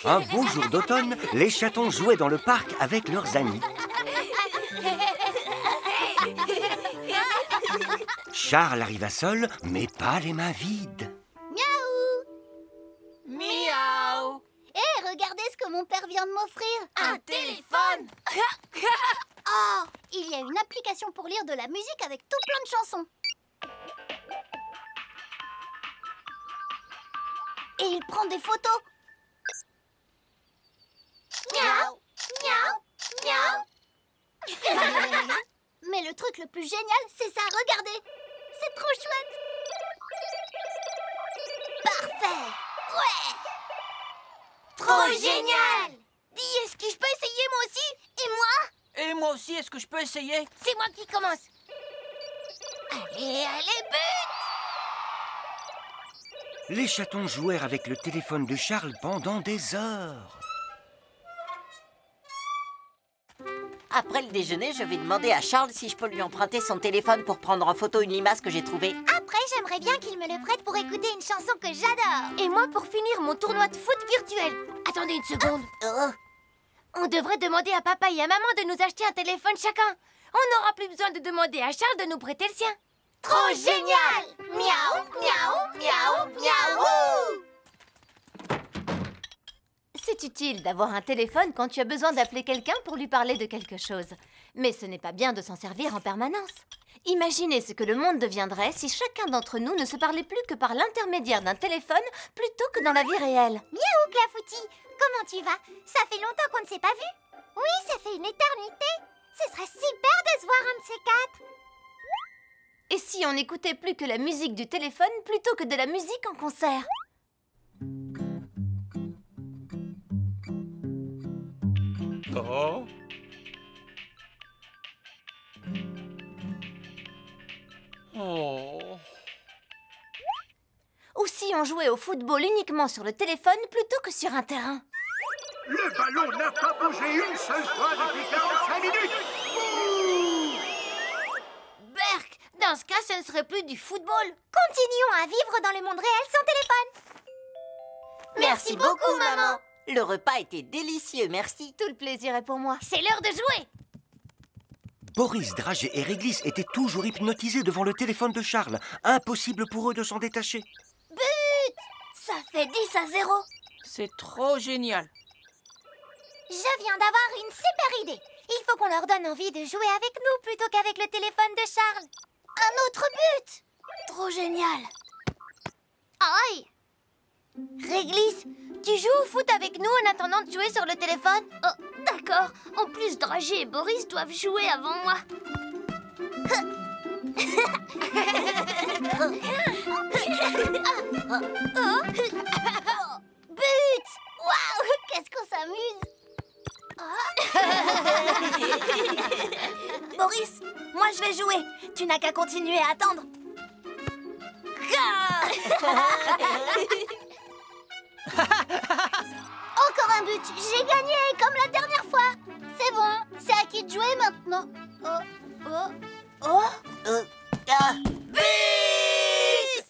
[SPEAKER 1] Un beau jour d'automne, les chatons jouaient dans le parc avec leurs amis. Charles arriva seul, mais pas les mains vides.
[SPEAKER 6] Miaou!
[SPEAKER 3] Hé, regardez ce que mon père vient de m'offrir.
[SPEAKER 6] Un téléphone!
[SPEAKER 3] Oh, il y a une application pour lire de la musique avec tout plein de chansons. Et il prend des photos. Miaou, miaou, miaou. Mais le truc le plus génial, c'est ça, regardez. C'est trop chouette. Parfait. Ouais. Trop génial.
[SPEAKER 6] Dis, est-ce que je peux essayer moi aussi?
[SPEAKER 3] Et moi?
[SPEAKER 8] Et moi aussi, est-ce que je peux essayer?
[SPEAKER 6] C'est moi qui commence. Allez, allez, but!
[SPEAKER 1] Les chatons jouèrent avec le téléphone de Charles pendant des heures.
[SPEAKER 8] Après le déjeuner, je vais demander à Charles si je peux lui emprunter son téléphone pour prendre en photo une limace que j'ai trouvée.
[SPEAKER 3] Après, j'aimerais bien qu'il me le prête pour écouter une chanson que j'adore.
[SPEAKER 6] Et moi pour finir mon tournoi de foot virtuel. Attendez une seconde. On devrait demander à papa et à maman de nous acheter un téléphone chacun. On n'aura plus besoin de demander à Charles de nous prêter le sien.
[SPEAKER 3] Trop génial! Miaou, miaou, miaou, miaou!
[SPEAKER 5] C'est utile d'avoir un téléphone quand tu as besoin d'appeler quelqu'un pour lui parler de quelque chose. Mais ce n'est pas bien de s'en servir en permanence. Imaginez ce que le monde deviendrait si chacun d'entre nous ne se parlait plus que par l'intermédiaire d'un téléphone plutôt que dans la vie réelle.
[SPEAKER 3] Miaou, Clafoutis! Comment tu vas? Ça fait longtemps qu'on ne s'est pas vu. Oui, ça fait une éternité. Ce serait super de se voir un de ces 4.
[SPEAKER 5] Et si on n'écoutait plus que la musique du téléphone plutôt que de la musique en concert?
[SPEAKER 4] Oh. Oh.
[SPEAKER 5] Ou si on jouait au football uniquement sur le téléphone plutôt que sur un terrain?
[SPEAKER 11] Le ballon n'a pas bougé une seule fois depuis 45 minutes.
[SPEAKER 6] Berk, dans ce cas, ce ne serait plus du football.
[SPEAKER 3] Continuons à vivre dans le monde réel sans téléphone.
[SPEAKER 8] Merci beaucoup, maman. Le repas était délicieux, merci.
[SPEAKER 5] Tout le plaisir est pour moi.
[SPEAKER 6] C'est l'heure de jouer.
[SPEAKER 1] Boris, Drage et Réglis étaient toujours hypnotisés devant le téléphone de Charles. Impossible pour eux de s'en détacher.
[SPEAKER 3] But!
[SPEAKER 6] Ça fait 10-0.
[SPEAKER 12] C'est trop génial.
[SPEAKER 3] Je viens d'avoir une super idée. Il faut qu'on leur donne envie de jouer avec nous plutôt qu'avec le téléphone de Charles. Un autre but.
[SPEAKER 6] Trop génial.
[SPEAKER 3] Aïe.
[SPEAKER 6] Réglisse, tu joues au foot avec nous en attendant de jouer sur le téléphone?
[SPEAKER 13] Oh, d'accord. En plus, Dragé et Boris doivent jouer avant moi.
[SPEAKER 3] But. Waouh, qu'est-ce qu'on s'amuse.
[SPEAKER 6] Boris, moi je vais jouer. Tu n'as qu'à continuer à attendre.
[SPEAKER 3] Encore un but. J'ai gagné comme la dernière fois. C'est bon. C'est à qui de jouer maintenant.
[SPEAKER 6] But!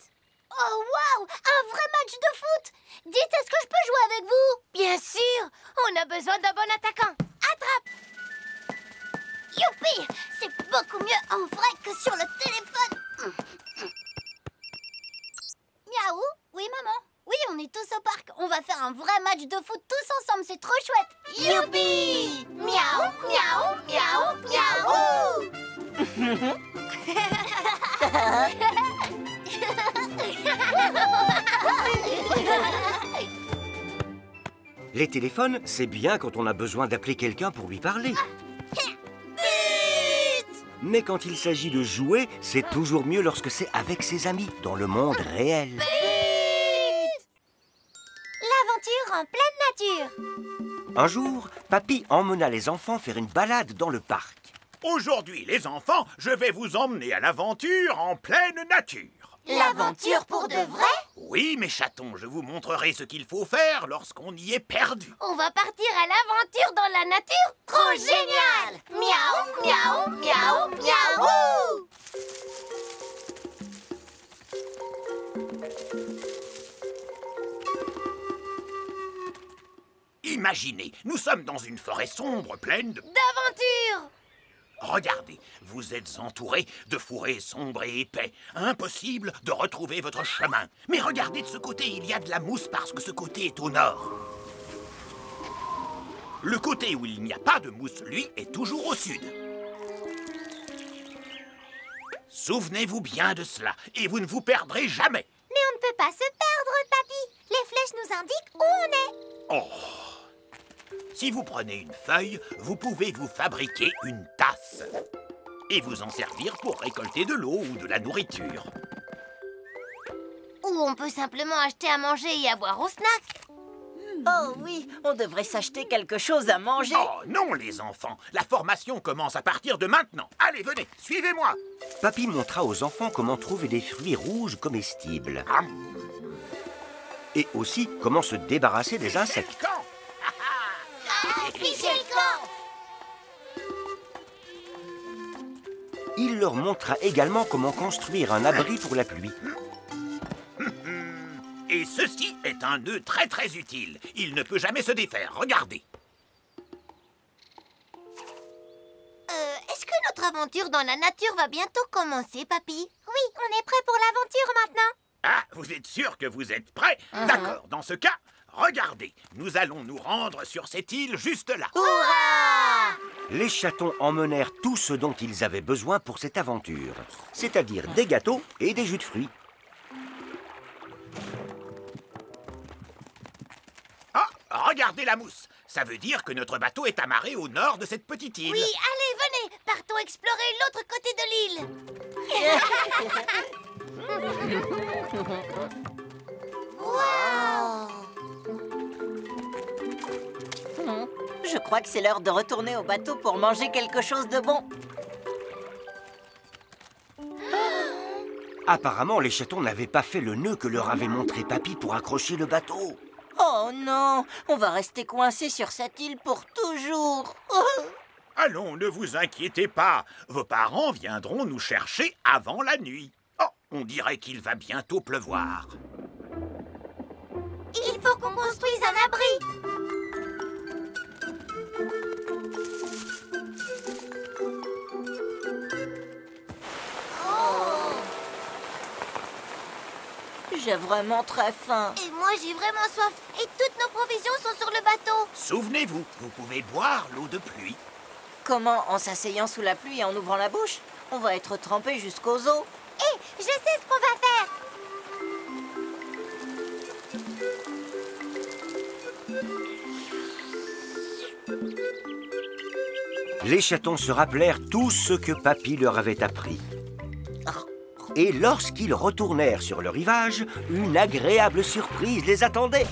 [SPEAKER 3] Oh waouh, un vrai match de foot. Dites, est-ce que je peux jouer avec vous?
[SPEAKER 6] Bien sûr. On a besoin d'un bon attaquant.
[SPEAKER 3] Attrape. Youpi, c'est beaucoup mieux en vrai que sur le téléphone. Miaou. Oui, maman. Oui, on est tous au parc. On va faire un vrai match de foot tous ensemble. C'est trop chouette.
[SPEAKER 6] Youpi!
[SPEAKER 3] Miaou, miaou, miaou, miaou.
[SPEAKER 1] Les téléphones, c'est bien quand on a besoin d'appeler quelqu'un pour lui parler. Mais quand il s'agit de jouer, c'est toujours mieux lorsque c'est avec ses amis, dans le monde réel.
[SPEAKER 3] L'aventure en pleine nature.
[SPEAKER 1] Un jour, Papy emmena les enfants faire une balade dans le parc.
[SPEAKER 11] Aujourd'hui, les enfants, je vais vous emmener à l'aventure en pleine nature.
[SPEAKER 6] L'aventure pour de vrai?
[SPEAKER 11] Oui, mes chatons, je vous montrerai ce qu'il faut faire lorsqu'on y est perdu.
[SPEAKER 6] On va partir à l'aventure dans la nature? Trop génial!
[SPEAKER 3] Miaou, miaou, miaou, miaou.
[SPEAKER 11] Imaginez, nous sommes dans une forêt sombre pleine
[SPEAKER 6] d'aventure.
[SPEAKER 11] Regardez, vous êtes entourés de fourrés sombres et épais. Impossible de retrouver votre chemin. Mais regardez de ce côté, il y a de la mousse parce que ce côté est au nord. Le côté où il n'y a pas de mousse, lui, est toujours au sud. Souvenez-vous bien de cela et vous ne vous perdrez jamais.
[SPEAKER 3] Mais on ne peut pas se perdre, papy. Les flèches nous indiquent où on est.
[SPEAKER 11] Oh! Si vous prenez une feuille, vous pouvez vous fabriquer une tasse et vous en servir pour récolter de l'eau ou de la nourriture.
[SPEAKER 6] Ou on peut simplement acheter à manger et à boire au snack.
[SPEAKER 8] Oh oui, on devrait s'acheter quelque chose à manger.
[SPEAKER 11] Oh non, les enfants, la formation commence à partir de maintenant. Allez, venez, suivez-moi.
[SPEAKER 1] Papy montra aux enfants comment trouver des fruits rouges comestibles. Et aussi comment se débarrasser des insectes. Il leur montra également comment construire un abri pour la pluie.
[SPEAKER 11] Et ceci est un nœud très très utile. Il ne peut jamais se défaire. Regardez.
[SPEAKER 6] Est-ce que notre aventure dans la nature va bientôt commencer, papy?
[SPEAKER 3] Oui, on est prêt pour l'aventure maintenant.
[SPEAKER 11] Ah, vous êtes sûr que vous êtes prêts? D'accord, dans ce cas, regardez. Nous allons nous rendre sur cette île juste là.
[SPEAKER 6] Hurrah!
[SPEAKER 1] Les chatons emmenèrent tout ce dont ils avaient besoin pour cette aventure, c'est-à-dire des gâteaux et des jus de fruits.
[SPEAKER 11] Ah, regardez la mousse. Ça veut dire que notre bateau est amarré au nord de cette petite île.
[SPEAKER 6] Oui, allez, venez. Partons explorer l'autre côté de l'île.
[SPEAKER 8] Wow! Je crois que c'est l'heure de retourner au bateau pour manger quelque chose de bon.
[SPEAKER 1] Apparemment, les chatons n'avaient pas fait le nœud que leur avait montré Papy pour accrocher le bateau.
[SPEAKER 8] Oh non, on va rester coincés sur cette île pour toujours.
[SPEAKER 11] Allons, ne vous inquiétez pas. Vos parents viendront nous chercher avant la nuit. Oh, on dirait qu'il va bientôt pleuvoir.
[SPEAKER 3] Il faut qu'on construise un abri.
[SPEAKER 8] J'ai vraiment très faim.
[SPEAKER 13] Et moi, j'ai vraiment soif. Et toutes nos provisions sont sur le bateau.
[SPEAKER 11] Souvenez-vous, vous pouvez boire l'eau de pluie.
[SPEAKER 8] Comment? En s'asseyant sous la pluie et en ouvrant la bouche? On va être trempé jusqu'aux os.
[SPEAKER 3] Hé, je sais ce qu'on va faire.
[SPEAKER 1] Les chatons se rappelèrent tout ce que Papy leur avait appris. Et lorsqu'ils retournèrent sur le rivage, une agréable surprise les attendait.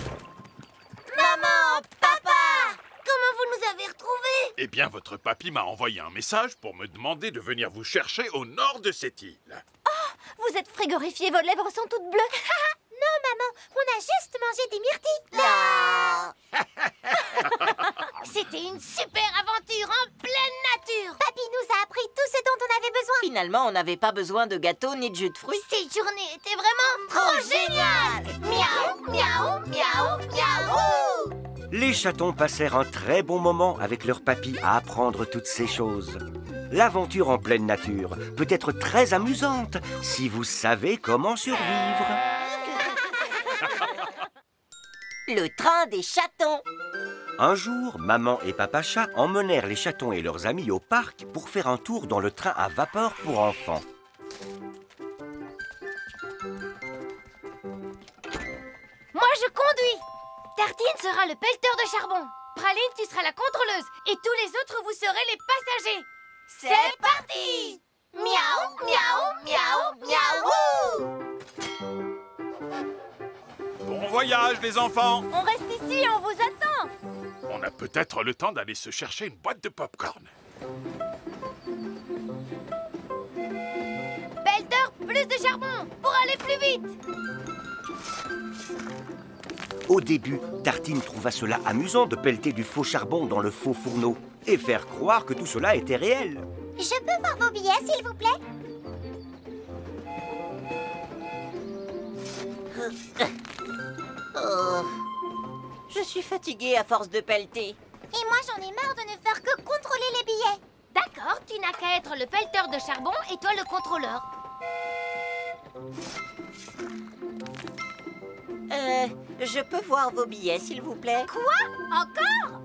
[SPEAKER 13] Maman, papa, comment vous nous avez retrouvés?
[SPEAKER 4] Eh bien, votre papy m'a envoyé un message pour me demander de venir vous chercher au nord de cette île.
[SPEAKER 5] Vous êtes frigorifié, vos lèvres sont toutes bleues.
[SPEAKER 3] Non, maman, on a juste mangé des myrtilles.
[SPEAKER 13] C'était une super aventure en pleine nature.
[SPEAKER 3] Papy nous a appris tout ce dont on avait besoin.
[SPEAKER 8] Finalement, on n'avait pas besoin de gâteau ni de jus de fruits.
[SPEAKER 13] Cette journée était vraiment trop géniale. Miaou, miaou, miaou, miaou.
[SPEAKER 1] Les chatons passèrent un très bon moment avec leur papy à apprendre toutes ces choses. L'aventure en pleine nature peut être très amusante si vous savez comment survivre.
[SPEAKER 8] Le train des chatons.
[SPEAKER 1] Un jour, maman et papa chat emmenèrent les chatons et leurs amis au parc pour faire un tour dans le train à vapeur pour enfants.
[SPEAKER 6] Moi, je conduis. Tartine sera le pelleteur de charbon. Praline, tu seras la contrôleuse. Et tous les autres, vous serez les passagers.
[SPEAKER 13] C'est parti. Miaou, miaou, miaou, miaou.
[SPEAKER 4] Bon voyage, les enfants.
[SPEAKER 5] On reste ici, on vous attend.
[SPEAKER 4] On a peut-être le temps d'aller se chercher une boîte de pop-corn.
[SPEAKER 6] Pelleteur, plus de charbon pour aller plus vite.
[SPEAKER 1] Au début, Tartine trouva cela amusant de pelleter du faux charbon dans le faux fourneau et faire croire que tout cela était réel.
[SPEAKER 3] Je peux voir vos billets, s'il vous plaît?
[SPEAKER 8] Oh. Je suis fatiguée à force de pelleter.
[SPEAKER 3] Et moi, j'en ai marre de ne faire que contrôler les billets.
[SPEAKER 6] D'accord, tu n'as qu'à être le pelleteur de charbon et toi le contrôleur.
[SPEAKER 8] Je peux voir vos billets, s'il vous plaît?
[SPEAKER 6] Quoi? Encore?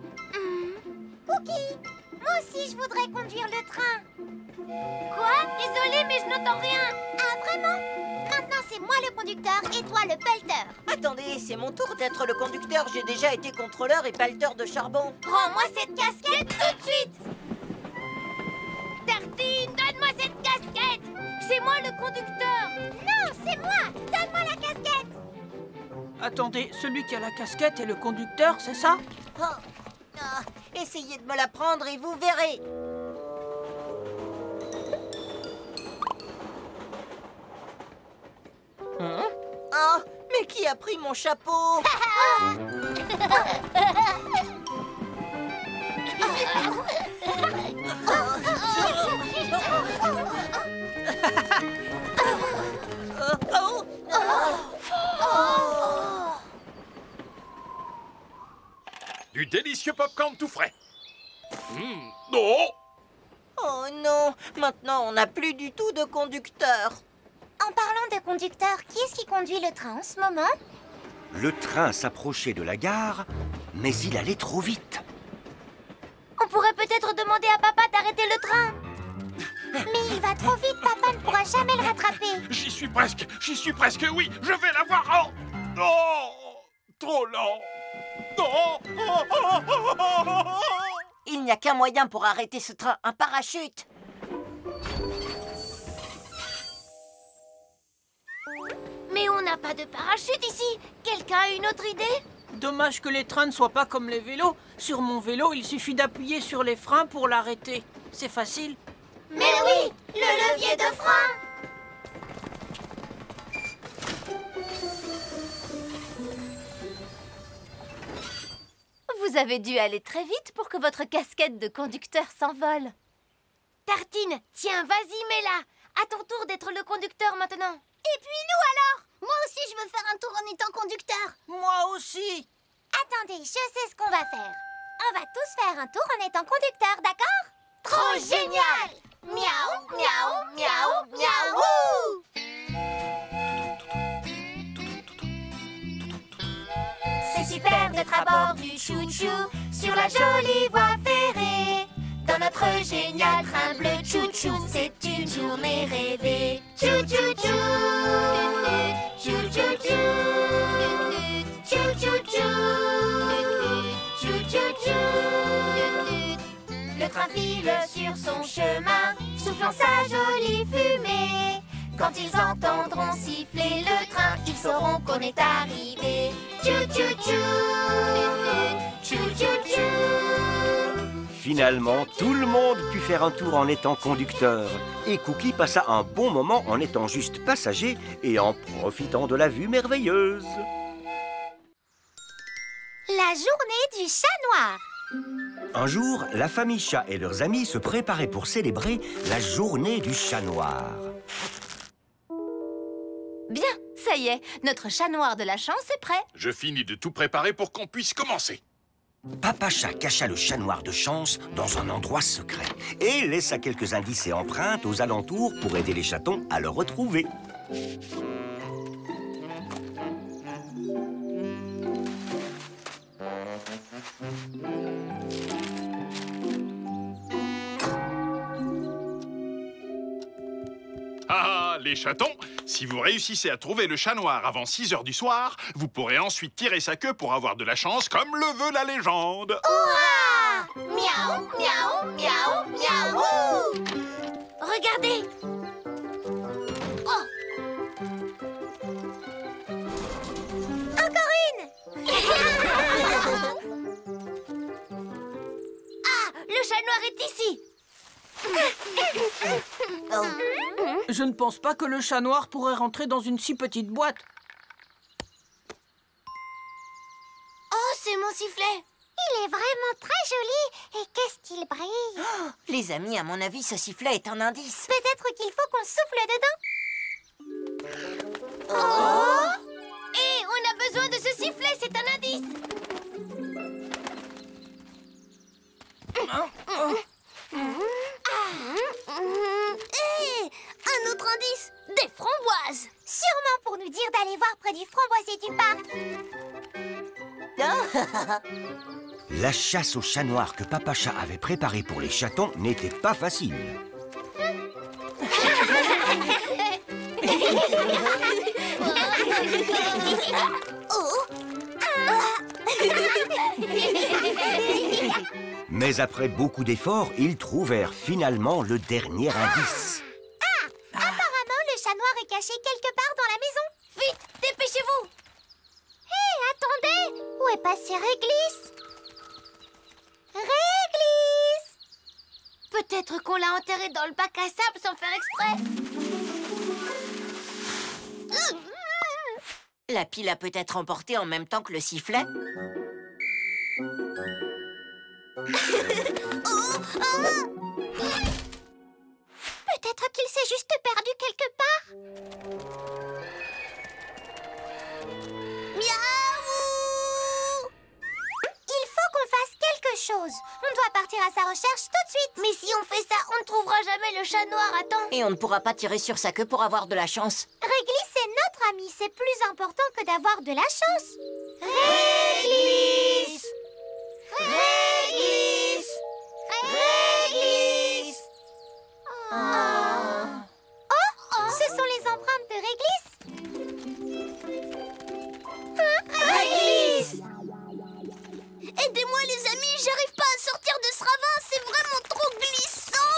[SPEAKER 3] Cookie, moi aussi, je voudrais conduire le train.
[SPEAKER 6] Quoi? Désolée, mais je n'entends rien.
[SPEAKER 3] Ah, vraiment? Maintenant, c'est moi le conducteur et toi le pelleteur.
[SPEAKER 8] Attendez, c'est mon tour d'être le conducteur. J'ai déjà été contrôleur et pelleteur de charbon.
[SPEAKER 6] Rends-moi cette casquette tout de suite. Tartine, donne-moi cette casquette. C'est moi le conducteur.
[SPEAKER 3] Non, c'est moi. Donne-moi la casquette.
[SPEAKER 12] Attendez, celui qui a la casquette est le conducteur, c'est ça?
[SPEAKER 8] Essayez de me la prendre et vous verrez. Oh, mais qui a pris mon chapeau?
[SPEAKER 4] Du délicieux popcorn tout frais. Non.
[SPEAKER 8] Oh non, maintenant on n'a plus du tout de conducteur.
[SPEAKER 3] En parlant de conducteur, qui est-ce qui conduit le train en ce moment?
[SPEAKER 1] Le train s'approchait de la gare, mais il allait trop vite.
[SPEAKER 6] On pourrait peut-être demander à papa d'arrêter le train.
[SPEAKER 3] Mais il va trop vite, papa ne pourra jamais le rattraper.
[SPEAKER 4] J'y suis presque, oui. Je vais l'avoir. Oh, trop lent. Non.
[SPEAKER 8] Il n'y a qu'un moyen pour arrêter ce train, un parachute.
[SPEAKER 6] Mais on n'a pas de parachute ici. Quelqu'un a une autre idée?
[SPEAKER 12] Dommage que les trains ne soient pas comme les vélos. Sur mon vélo, il suffit d'appuyer sur les freins pour l'arrêter. C'est facile.
[SPEAKER 13] Mais oui, le levier de frein.
[SPEAKER 5] Vous avez dû aller très vite pour que votre casquette de conducteur s'envole.
[SPEAKER 6] Tartine, tiens, vas-y, mets-la. À ton tour d'être le conducteur maintenant.
[SPEAKER 13] Et puis nous alors? Moi aussi, je veux faire un tour en étant conducteur.
[SPEAKER 12] Moi aussi.
[SPEAKER 3] Attendez, je sais ce qu'on va faire. On va tous faire un tour en étant conducteur, d'accord?
[SPEAKER 13] Trop génial! Miaou, miaou, miaou, miaou! super d'être à bord du chou-chou sur la jolie voie ferrée. Dans notre génial train bleu chou-chou, c'est une journée rêvée. Chou-chou-chou, chou-chou-chou, chou-chou-chou, chou-chou-chou. Le train file sur son chemin, soufflant sa jolie fumée. Quand ils entendront siffler le train, ils sauront qu'on est arrivé. Chou-chou-chou, chou-chou-chou.
[SPEAKER 1] Finalement, tout le monde put faire un tour en étant conducteur. Et Cookie passa un bon moment en étant juste passager et en profitant de la vue merveilleuse.
[SPEAKER 3] La journée du chat noir.
[SPEAKER 1] Un jour, la famille chat et leurs amis se préparaient pour célébrer la journée du chat noir.
[SPEAKER 5] Bien, ça y est, notre chat noir de la chance est prêt.
[SPEAKER 4] Je finis de tout préparer pour qu'on puisse commencer.
[SPEAKER 1] Papa Chat cacha le chat noir de chance dans un endroit secret et laissa quelques indices et empreintes aux alentours pour aider les chatons à le retrouver.
[SPEAKER 4] Ah, les chatons, si vous réussissez à trouver le chat noir avant 6 heures du soir, vous pourrez ensuite tirer sa queue pour avoir de la chance comme le veut la légende.
[SPEAKER 13] Hurrah! Miaou, miaou, miaou, miaou! Regardez! Oh!
[SPEAKER 3] Encore une!
[SPEAKER 13] Ah! Le chat noir est ici!
[SPEAKER 12] Je ne pense pas que le chat noir pourrait rentrer dans une si petite boîte.
[SPEAKER 6] Oh, c'est mon sifflet!
[SPEAKER 3] Il est vraiment très joli. Et qu'est-ce qu'il brille!
[SPEAKER 8] Oh, les amis, à mon avis, ce sifflet est un indice.
[SPEAKER 3] Peut-être qu'il faut qu'on souffle dedans.
[SPEAKER 6] Oh! Et on a besoin de ce sifflet, c'est un indice!
[SPEAKER 3] Un autre indice! Des framboises! Sûrement pour nous dire d'aller voir près du framboisier du parc.
[SPEAKER 1] La chasse au chat noir que Papa Chat avait préparée pour les chatons n'était pas facile. Mais après beaucoup d'efforts, ils trouvèrent finalement le dernier indice.
[SPEAKER 3] Apparemment, le chat noir est caché quelque part dans la maison.
[SPEAKER 6] Vite, dépêchez-vous!
[SPEAKER 3] Hé, attendez! Où est passé Réglisse? Réglisse!
[SPEAKER 6] Peut-être qu'on l'a enterré dans le bac à sable sans faire exprès.
[SPEAKER 8] La pile a peut-être emporté en même temps que le sifflet.
[SPEAKER 3] Peut-être qu'il s'est juste perdu quelque part. Miaou! Il faut qu'on fasse quelque chose. On doit partir à sa recherche tout de suite.
[SPEAKER 6] Mais si on fait ça, on ne trouvera jamais le chat noir à temps.
[SPEAKER 8] Et on ne pourra pas tirer sur sa queue pour avoir de la chance.
[SPEAKER 3] Réglisse est notre ami. C'est plus important que d'avoir de la chance.
[SPEAKER 13] Réglisse! Réglisse! Réglisse!
[SPEAKER 3] Ce sont les empreintes de Réglisse.
[SPEAKER 13] Réglisse!
[SPEAKER 6] Aidez-moi les amis, j'arrive pas à sortir de ce ravin, c'est vraiment trop glissant.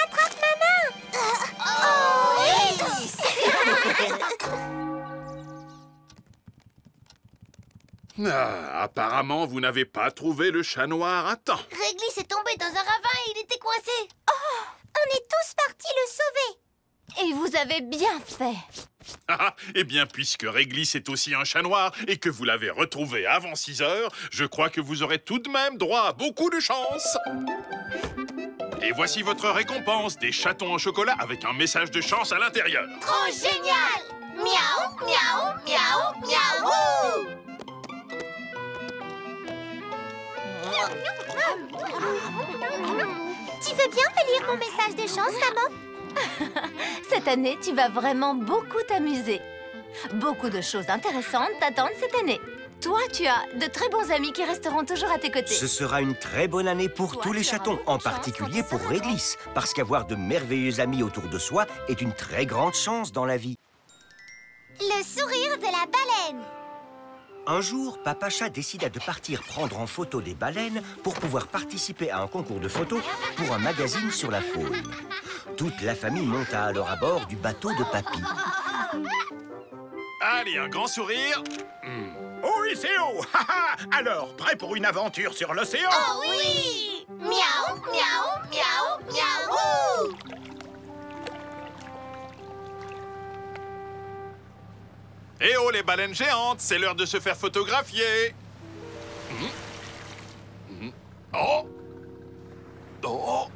[SPEAKER 3] Attrape ma main.
[SPEAKER 4] Ah, apparemment, vous n'avez pas trouvé le chat noir à temps.
[SPEAKER 6] Réglisse est tombé dans un ravin et il était coincé.
[SPEAKER 3] On est tous partis le sauver.
[SPEAKER 5] Et vous avez bien fait.
[SPEAKER 4] Ah, eh bien, puisque Réglisse est aussi un chat noir et que vous l'avez retrouvé avant 6 heures, je crois que vous aurez tout de même droit à beaucoup de chance. Et voici votre récompense, des chatons en chocolat avec un message de chance à l'intérieur.
[SPEAKER 13] Trop génial! Miaou, miaou, miaou, miaou!
[SPEAKER 3] Tu veux bien me lire mon message de chance, maman?
[SPEAKER 5] Cette année, tu vas vraiment beaucoup t'amuser. Beaucoup de choses intéressantes t'attendent cette année. Toi, tu as de très bons amis qui resteront toujours à tes côtés.
[SPEAKER 1] Ce sera une très bonne année pour tous les chatons, en particulier pour Réglisse, parce qu'avoir de merveilleux amis autour de soi est une très grande chance dans la vie.
[SPEAKER 3] Le sourire de la baleine.
[SPEAKER 1] Un jour, Papa Chat décida de partir prendre en photo des baleines pour pouvoir participer à un concours de photos pour un magazine sur la faune. Toute la famille monta alors à bord du bateau de Papy.
[SPEAKER 4] Allez, un grand sourire.
[SPEAKER 11] Oh, Iséo! Alors, prêt pour une aventure sur l'océan?
[SPEAKER 3] Oh oui! Miaou, miaou, miaou, miaou!
[SPEAKER 4] Eh oh, les baleines géantes, c'est l'heure de se faire photographier. Oh! Oh!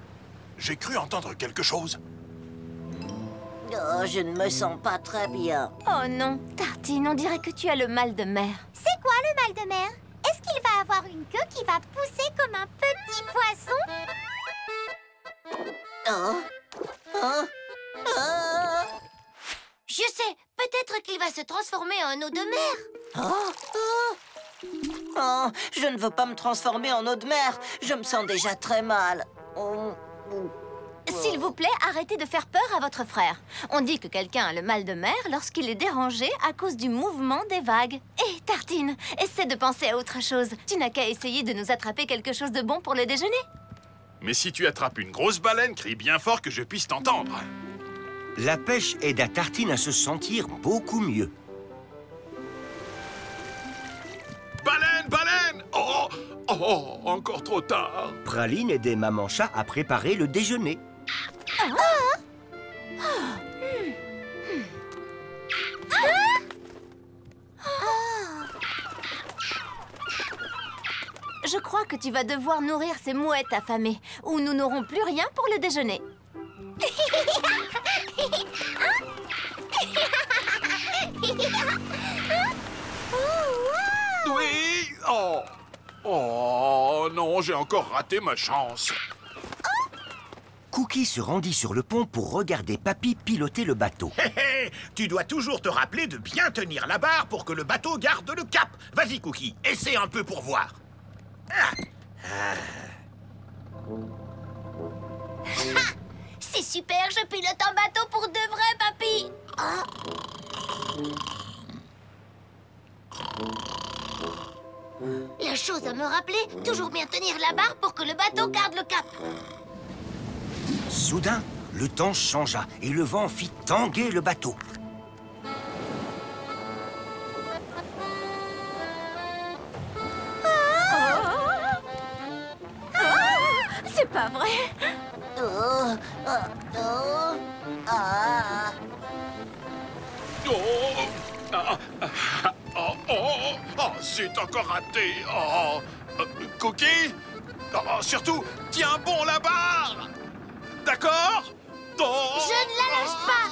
[SPEAKER 4] J'ai cru entendre quelque chose.
[SPEAKER 8] Oh, je ne me sens pas très bien.
[SPEAKER 5] Oh non, Tartine, on dirait que tu as le mal de mer.
[SPEAKER 3] C'est quoi le mal de mer? Est-ce qu'il va avoir une queue qui va pousser comme un petit poisson?
[SPEAKER 6] Je sais, peut-être qu'il va se transformer en eau de mer.
[SPEAKER 8] Oh, je ne veux pas me transformer en eau de mer. Je me sens déjà très mal.
[SPEAKER 5] S'il vous plaît, arrêtez de faire peur à votre frère. On dit que quelqu'un a le mal de mer lorsqu'il est dérangé à cause du mouvement des vagues. Hé, Tartine, essaie de penser à autre chose. Tu n'as qu'à essayer de nous attraper quelque chose de bon pour le déjeuner.
[SPEAKER 4] Mais si tu attrapes une grosse baleine, crie bien fort que je puisse t'entendre.
[SPEAKER 1] La pêche aida Tartine à se sentir beaucoup mieux.
[SPEAKER 4] Baleine, baleine! Oh, oh, encore trop tard.
[SPEAKER 1] Praline aidait Maman Chat à préparer le déjeuner.
[SPEAKER 5] Je crois que tu vas devoir nourrir ces mouettes affamées, ou nous n'aurons plus rien pour le déjeuner.
[SPEAKER 4] Oui! Oh! Oh non, j'ai encore raté ma chance.
[SPEAKER 1] Cookie se rendit sur le pont pour regarder Papy piloter le bateau.
[SPEAKER 11] Tu dois toujours te rappeler de bien tenir la barre pour que le bateau garde le cap. Vas-y, Cookie, essaie un peu pour voir.
[SPEAKER 6] C'est super, je pilote un bateau pour de vrai, papy. La chose à me rappeler, toujours bien tenir la barre pour que le bateau garde le cap.
[SPEAKER 1] Soudain, le temps changea et le vent fit tanguer le bateau.
[SPEAKER 5] C'est pas vrai.
[SPEAKER 4] C'est encore raté. Oh. Cookie, surtout, tiens bon la barre. D'accord? Oh.
[SPEAKER 6] Je ne la lâche pas.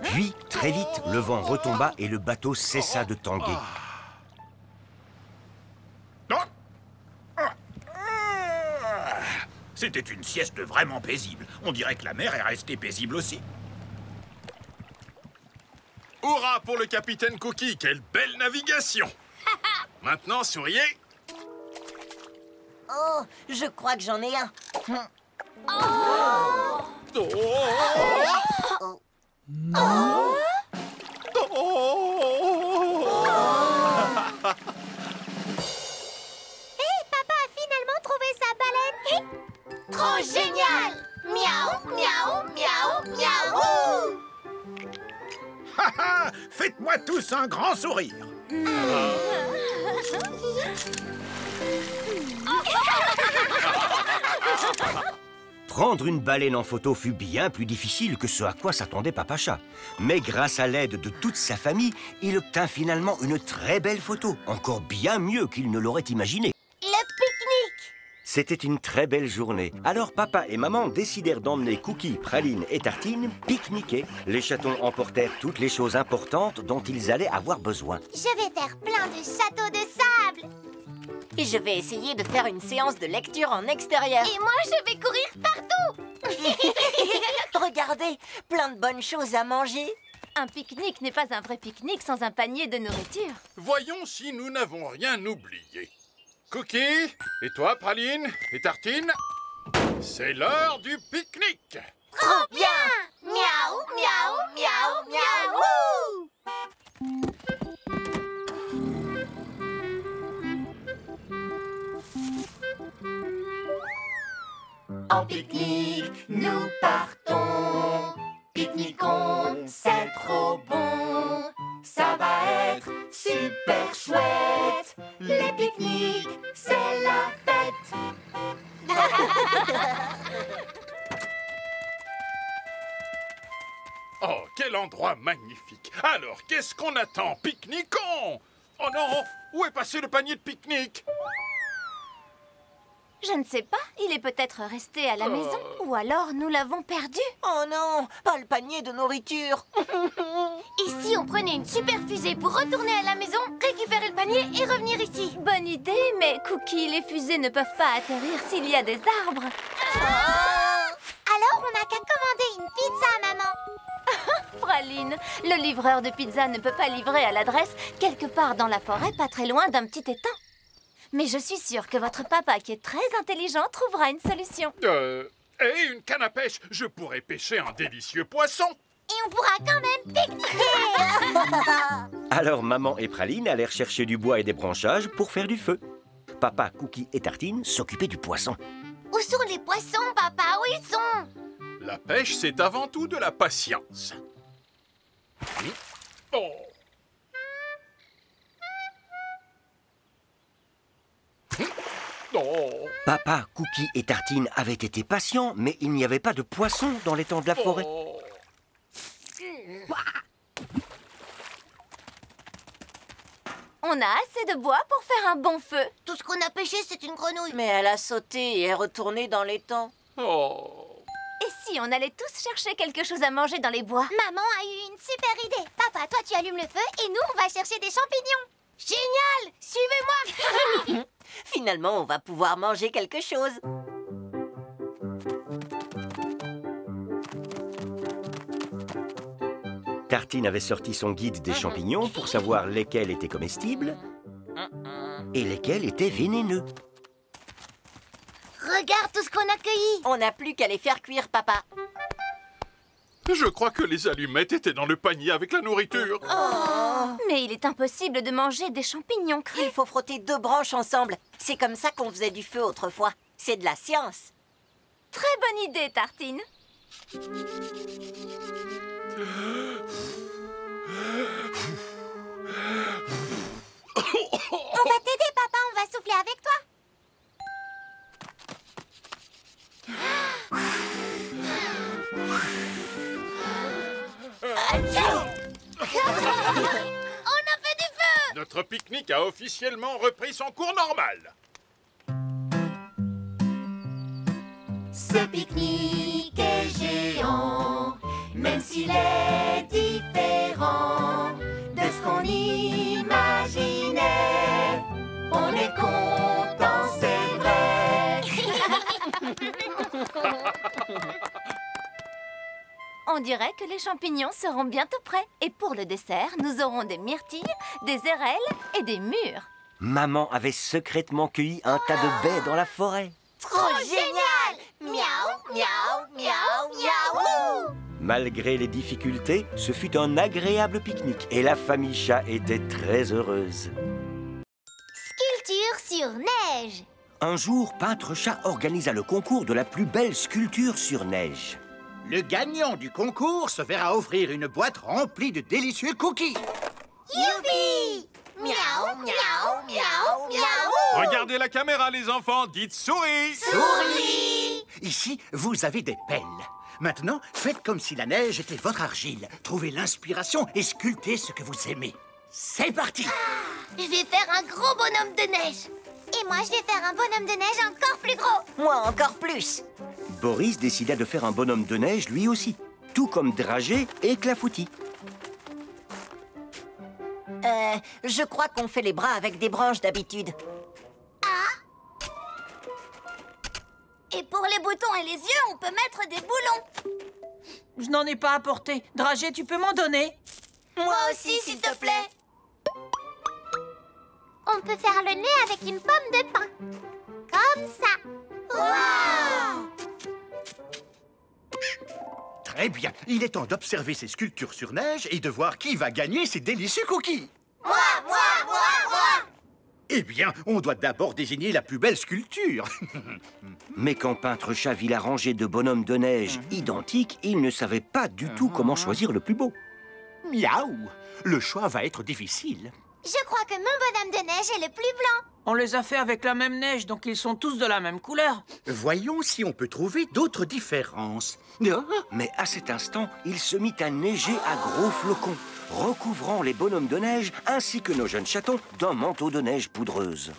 [SPEAKER 1] Puis, très vite, le vent retomba et le bateau cessa de tanguer.
[SPEAKER 11] C'était une sieste vraiment paisible. On dirait que la mer est restée paisible aussi.
[SPEAKER 4] Hurrah pour le capitaine Cookie, quelle belle navigation. Maintenant, souriez.
[SPEAKER 8] Oh, je crois que j'en ai un.
[SPEAKER 3] Papa a finalement trouvé sa baleine.
[SPEAKER 6] Trop génial!
[SPEAKER 3] Miaou, miaou, miaou, miaou.
[SPEAKER 11] Faites-moi tous un grand sourire.
[SPEAKER 1] Prendre une baleine en photo fut bien plus difficile que ce à quoi s'attendait Papa Chat. Mais grâce à l'aide de toute sa famille, il obtint finalement une très belle photo, encore bien mieux qu'il ne l'aurait imaginé.
[SPEAKER 6] Le pique-nique!
[SPEAKER 1] C'était une très belle journée. Alors papa et maman décidèrent d'emmener Cookie, Praline et Tartine pique-niquer. Les chatons emportèrent toutes les choses importantes dont ils allaient avoir besoin.
[SPEAKER 3] Je vais faire plein de châteaux de sable.
[SPEAKER 8] Et je vais essayer de faire une séance de lecture en extérieur.
[SPEAKER 6] Et moi, je vais courir partout.
[SPEAKER 8] Regardez, plein de bonnes choses à manger.
[SPEAKER 5] Un pique-nique n'est pas un vrai pique-nique sans un panier de nourriture.
[SPEAKER 4] Voyons si nous n'avons rien oublié. Cookie, et toi, Praline, et Tartine, c'est l'heure du pique-nique.
[SPEAKER 3] Trop bien! Miaou, miaou, miaou, miaou!
[SPEAKER 13] En pique-nique, nous partons. Pique-niquons, c'est trop bon. Ça va être super chouette. Les pique-niques, c'est la fête.
[SPEAKER 4] Oh, quel endroit magnifique! Alors, qu'est-ce qu'on attend? Pique-niquons! Oh non! Où est passé le panier de pique-nique?
[SPEAKER 5] Je ne sais pas, il est peut-être resté à la maison, ou alors nous l'avons perdu.
[SPEAKER 8] Oh non, pas le panier de nourriture.
[SPEAKER 6] Et si on prenait une super fusée pour retourner à la maison, récupérer le panier et revenir ici?
[SPEAKER 5] Bonne idée, mais Cookie, les fusées ne peuvent pas atterrir s'il y a des arbres.
[SPEAKER 3] Alors on n'a qu'à commander une pizza, maman.
[SPEAKER 5] Praline, le livreur de pizza ne peut pas livrer à l'adresse quelque part dans la forêt, pas très loin d'un petit étang. Mais je suis sûre que votre papa, qui est très intelligent, trouvera une solution.
[SPEAKER 4] Et une canne à pêche, je pourrais pêcher un délicieux poisson.
[SPEAKER 3] Et on pourra quand même pique-niquer.
[SPEAKER 1] Alors maman et Praline allèrent chercher du bois et des branchages pour faire du feu. Papa, Cookie et Tartine s'occupaient du poisson.
[SPEAKER 6] Où sont les poissons, papa? Où ils sont?
[SPEAKER 4] La pêche, c'est avant tout de la patience. Oh. Oh.
[SPEAKER 1] Papa, Cookie et Tartine avaient été patients, mais il n'y avait pas de poisson dans l'étang de la forêt.
[SPEAKER 4] Oh.
[SPEAKER 5] On a assez de bois pour faire un bon feu.
[SPEAKER 6] Tout ce qu'on a pêché, c'est une grenouille.
[SPEAKER 8] Mais elle a sauté et est retournée dans l'étang.
[SPEAKER 4] Oh.
[SPEAKER 5] Et si on allait tous chercher quelque chose à manger dans les bois?
[SPEAKER 3] Maman a eu une super idée. Papa, toi tu allumes le feu et nous on va chercher des champignons.
[SPEAKER 6] Génial! Suivez-moi.
[SPEAKER 8] Finalement, on va pouvoir manger quelque chose.
[SPEAKER 1] Tartine avait sorti son guide des champignons pour savoir lesquels étaient comestibles et lesquels étaient vénéneux.
[SPEAKER 6] Regarde tout ce qu'on a cueilli.
[SPEAKER 8] On n'a plus qu'à les faire cuire, papa.
[SPEAKER 4] Je crois que les allumettes étaient dans le panier avec la nourriture.
[SPEAKER 5] Oh. Mais il est impossible de manger des champignons crus.
[SPEAKER 8] Il faut frotter 2 branches ensemble. C'est comme ça qu'on faisait du feu autrefois. C'est de la science.
[SPEAKER 5] Très bonne idée, Tartine.
[SPEAKER 3] On va t'aider, papa, on va souffler avec toi.
[SPEAKER 6] On a fait du feu.
[SPEAKER 4] Notre pique-nique a officiellement repris son cours normal.
[SPEAKER 13] Ce pique-nique est géant, même s'il est différent de ce qu'on imaginait. On est content, c'est vrai.
[SPEAKER 5] On dirait que les champignons seront bientôt prêts. Et pour le dessert, nous aurons des myrtilles, des érelles et des mûres.
[SPEAKER 1] Maman avait secrètement cueilli un tas de baies dans la forêt.
[SPEAKER 3] Trop génial! Miaou, miaou, miaou, miaou!
[SPEAKER 1] Malgré les difficultés, ce fut un agréable pique-nique et la famille chat était très heureuse.
[SPEAKER 3] Sculpture sur neige.
[SPEAKER 1] Un jour, Peintre Chat organisa le concours de la plus belle sculpture sur neige.
[SPEAKER 11] Le gagnant du concours se verra offrir une boîte remplie de délicieux cookies.
[SPEAKER 3] Youpi! Miaou, miaou, miaou, miaou!
[SPEAKER 4] Regardez la caméra, les enfants. Dites souris.
[SPEAKER 3] Souris!
[SPEAKER 11] Ici, vous avez des pelles. Maintenant, faites comme si la neige était votre argile. Trouvez l'inspiration et sculptez ce que vous aimez. C'est parti!
[SPEAKER 6] Je vais faire un gros bonhomme de neige.
[SPEAKER 3] Et moi, je vais faire un bonhomme de neige encore plus gros.
[SPEAKER 8] Moi, encore plus.
[SPEAKER 1] Boris décida de faire un bonhomme de neige lui aussi, tout comme Dragé et Clafoutis.
[SPEAKER 8] Je crois qu'on fait les bras avec des branches d'habitude.
[SPEAKER 3] Et pour les boutons et les yeux, on peut mettre des boulons.
[SPEAKER 12] Je n'en ai pas apporté. Dragé, tu peux m'en donner?
[SPEAKER 3] Moi aussi, s'il te plaît. On peut faire le nez avec une pomme de pin. Comme ça. Waouh!
[SPEAKER 11] Très bien. Il est temps d'observer ces sculptures sur neige et de voir qui va gagner ces délicieux cookies.
[SPEAKER 3] Moi!
[SPEAKER 11] Eh bien, on doit d'abord désigner la plus belle sculpture.
[SPEAKER 1] Mais quand Peintre Chat vit la rangée de bonhommes de neige identiques, il ne savait pas du tout comment choisir le plus beau.
[SPEAKER 11] Miaou! Le choix va être difficile.
[SPEAKER 3] Je crois que mon bonhomme de neige est le plus blanc.
[SPEAKER 12] On les a fait avec la même neige, donc ils sont tous de la même couleur.
[SPEAKER 11] Voyons si on peut trouver d'autres différences.
[SPEAKER 1] Mais à cet instant, il se mit à neiger à gros flocons, recouvrant les bonhommes de neige ainsi que nos jeunes chatons d'un manteau de neige poudreuse.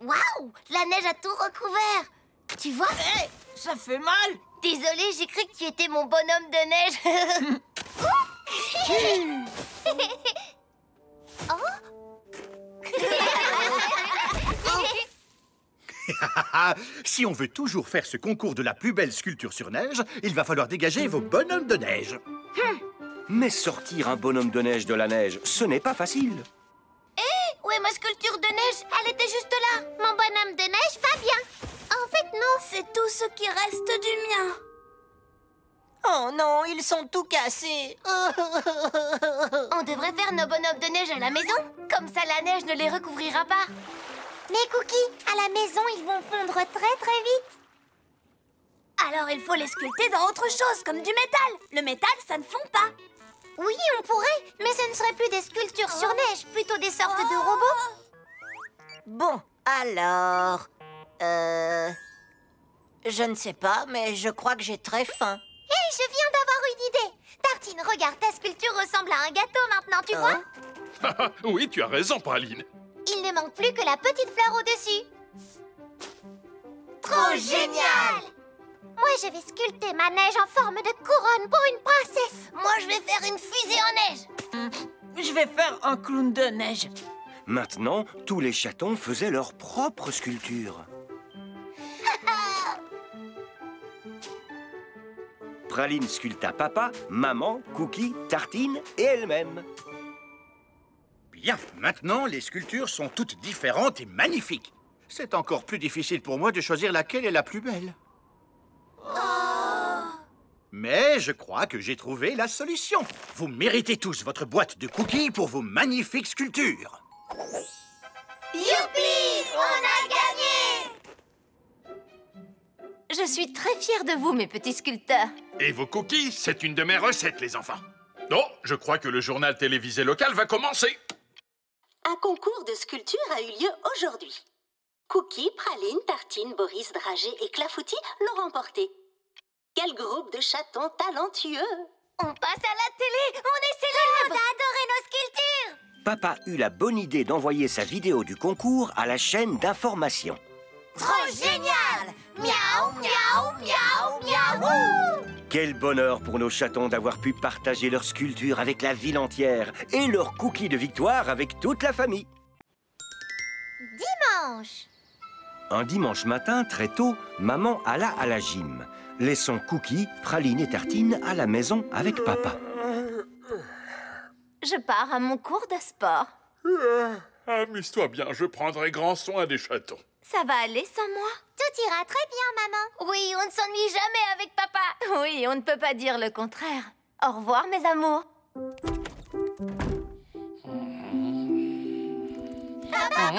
[SPEAKER 3] Waouh! La neige a tout recouvert. Tu vois?
[SPEAKER 12] Hé, ça fait mal.
[SPEAKER 3] Désolée, j'ai cru que tu étais mon bonhomme de neige.
[SPEAKER 11] Si on veut toujours faire ce concours de la plus belle sculpture sur neige, il va falloir dégager vos bonhommes de neige.
[SPEAKER 1] Mais sortir un bonhomme de neige de la neige, ce n'est pas facile.
[SPEAKER 3] Où est ma sculpture de neige? Elle était juste là. Mon bonhomme de neige va bien. En fait, non. C'est tout ce qui reste du mien.
[SPEAKER 8] Oh non, ils sont tout cassés.
[SPEAKER 6] On devrait faire nos bonhommes de neige à la maison. Comme ça, la neige ne les recouvrira pas.
[SPEAKER 3] Mais Cookie, à la maison, ils vont fondre très très vite.
[SPEAKER 6] Alors, il faut les sculpter dans autre chose, comme du métal. Le métal, ça ne fond pas.
[SPEAKER 3] Oui, on pourrait, mais ce ne serait plus des sculptures sur neige, plutôt des sortes de robots.
[SPEAKER 8] Bon, alors... Je ne sais pas, mais je crois que j'ai très faim.
[SPEAKER 3] Hé, je viens d'avoir une idée. Tartine, regarde, ta sculpture ressemble à un gâteau maintenant, tu vois?
[SPEAKER 4] Oui, tu as raison, Praline.
[SPEAKER 3] Il ne manque plus que la petite fleur au-dessus. Trop génial! Moi, je vais sculpter ma neige en forme de couronne pour une princesse.
[SPEAKER 6] Moi, je vais faire une fusée en neige.
[SPEAKER 12] Je vais faire un clown de neige.
[SPEAKER 1] Maintenant, tous les chatons faisaient leur propre sculpture. Praline sculpta papa, maman, Cookie, Tartine et elle-même.
[SPEAKER 11] Bien, maintenant, les sculptures sont toutes différentes et magnifiques. C'est encore plus difficile pour moi de choisir laquelle est la plus belle. Mais je crois que j'ai trouvé la solution. Vous méritez tous votre boîte de cookies pour vos magnifiques sculptures.
[SPEAKER 3] Youpi! On a gagné!
[SPEAKER 5] Je suis très fière de vous, mes petits sculpteurs.
[SPEAKER 4] Et vos cookies, c'est une de mes recettes, les enfants. Oh, je crois que le journal télévisé local va commencer.
[SPEAKER 14] Un concours de sculpture a eu lieu aujourd'hui. Cookie, Praline, Tartine, Boris, Dragé et Clafoutis l'ont remporté. Quel groupe de chatons talentueux!
[SPEAKER 6] On passe à la télé. On est célèbres.
[SPEAKER 3] On a adoré nos sculptures.
[SPEAKER 1] Papa eut la bonne idée d'envoyer sa vidéo du concours à la chaîne d'information.
[SPEAKER 3] Trop génial! Miaou, miaou, miaou, miaou!
[SPEAKER 1] Quel bonheur pour nos chatons d'avoir pu partager leur sculpture avec la ville entière et leur cookie de victoire avec toute la famille.
[SPEAKER 3] Dimanche.
[SPEAKER 1] Un dimanche matin, très tôt, maman alla à la gym, laissant Cookie, Praline et Tartine à la maison avec papa.
[SPEAKER 5] Je pars à mon cours de sport.
[SPEAKER 4] Amuse-toi bien, je prendrai grand soin des chatons.
[SPEAKER 5] Ça va aller sans moi?
[SPEAKER 3] Tout ira très bien, maman.
[SPEAKER 6] Oui, on ne s'ennuie jamais avec papa.
[SPEAKER 5] Oui, on ne peut pas dire le contraire. Au revoir, mes amours.
[SPEAKER 3] Papa,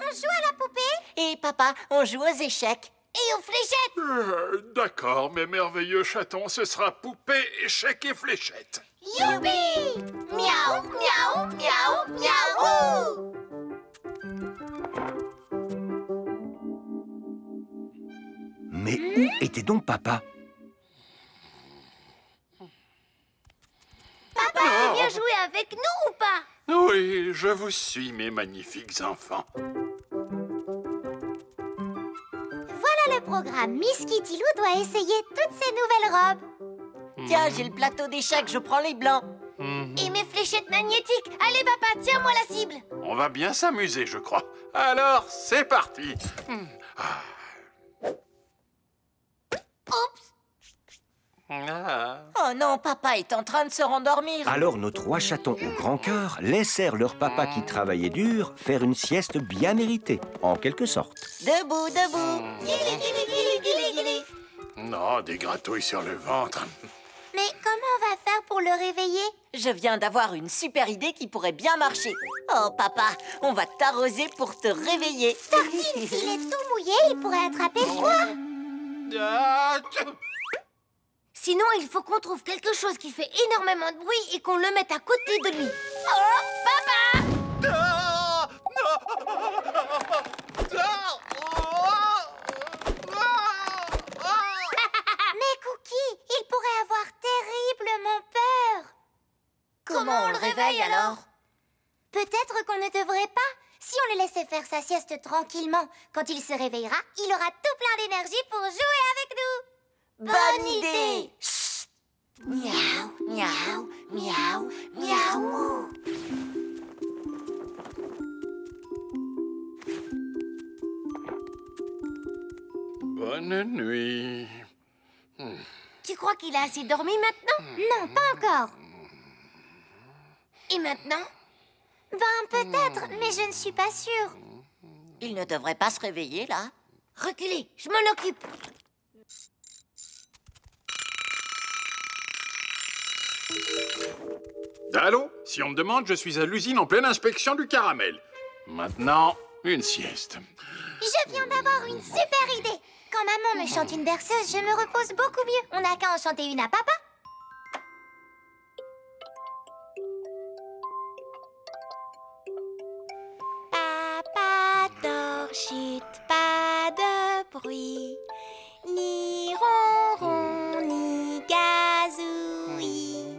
[SPEAKER 3] on joue à la poupée?
[SPEAKER 8] Et papa, on joue aux échecs.
[SPEAKER 6] Et aux fléchettes.
[SPEAKER 4] D'accord, mes merveilleux chatons, ce sera poupée, échecs et fléchettes.
[SPEAKER 3] Youpi! Miaou, miaou, miaou, miaou!
[SPEAKER 1] Mais où était donc papa?
[SPEAKER 6] Papa, tu viens jouer avec nous ou pas?
[SPEAKER 4] Oui, je vous suis, mes magnifiques enfants.
[SPEAKER 3] programme, Miss Kitty Lou doit essayer toutes ces nouvelles robes.
[SPEAKER 8] Tiens, j'ai le plateau d'échecs, je prends les blancs.
[SPEAKER 6] Et mes fléchettes magnétiques. Allez, papa, tiens-moi la cible.
[SPEAKER 4] On va bien s'amuser, je crois. Alors, c'est parti.
[SPEAKER 6] Oups.
[SPEAKER 8] Oh non, papa est en train de se rendormir.
[SPEAKER 1] Alors nos 3 chatons au grand cœur laissèrent leur papa qui travaillait dur faire une sieste bien méritée, en quelque sorte.
[SPEAKER 8] Debout, debout.
[SPEAKER 4] Non, des gratouilles sur le ventre.
[SPEAKER 3] Mais comment on va faire pour le réveiller?
[SPEAKER 8] Je viens d'avoir une super idée qui pourrait bien marcher. Oh, papa, on va t'arroser pour te réveiller.
[SPEAKER 3] Tartine, s'il est tout mouillé, il pourrait attraper froid.
[SPEAKER 6] Sinon, il faut qu'on trouve quelque chose qui fait énormément de bruit et qu'on le mette à côté de lui. Oh, papa!
[SPEAKER 3] Mais Cookie, il pourrait avoir terriblement peur.
[SPEAKER 6] Comment on le réveille alors?
[SPEAKER 3] Peut-être qu'on ne devrait pas. Si on le laissait faire sa sieste tranquillement, quand il se réveillera, il aura tout plein d'énergie pour jouer avec nous.
[SPEAKER 8] Bonne idée!
[SPEAKER 3] Chut.
[SPEAKER 8] Miaou, miaou, miaou, miaou.
[SPEAKER 4] Bonne nuit.
[SPEAKER 6] Tu crois qu'il a assez dormi maintenant?
[SPEAKER 3] Non, pas encore.
[SPEAKER 6] Et maintenant?
[SPEAKER 3] Ben, peut-être, mais je ne suis pas sûre.
[SPEAKER 8] Il ne devrait pas se réveiller, là.
[SPEAKER 6] Reculez, je m'en occupe.
[SPEAKER 4] Allô? Si on me demande, je suis à l'usine en pleine inspection du caramel. Maintenant, une sieste.
[SPEAKER 3] Je viens d'avoir une super idée. Quand maman me chante une berceuse, je me repose beaucoup mieux. On n'a qu'à en chanter une à papa. Papa dort, chut, pas de bruit. Ni ronron, ni gazouillis.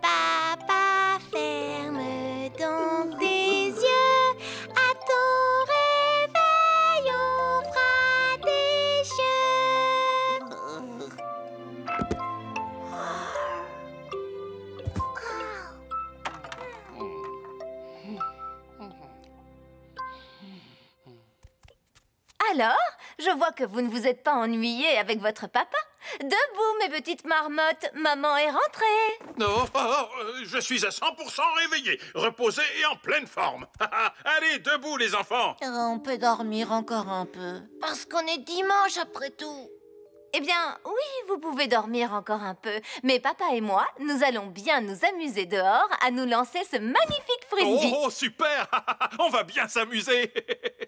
[SPEAKER 3] Papa, ferme donc tes yeux. À ton réveil, on fera des jeux.
[SPEAKER 5] Alors, je vois que vous ne vous êtes pas ennuyés avec votre papa. Debout, mes petites marmottes, maman est rentrée.
[SPEAKER 4] Non, je suis à 100% réveillé, reposé et en pleine forme. Allez, debout les enfants.
[SPEAKER 8] On peut dormir encore un peu.
[SPEAKER 6] Parce qu'on est dimanche après tout.
[SPEAKER 5] Eh bien, oui, vous pouvez dormir encore un peu. Mais papa et moi, nous allons bien nous amuser dehors à nous lancer ce magnifique frisbee.
[SPEAKER 4] Oh, super. On va bien s'amuser.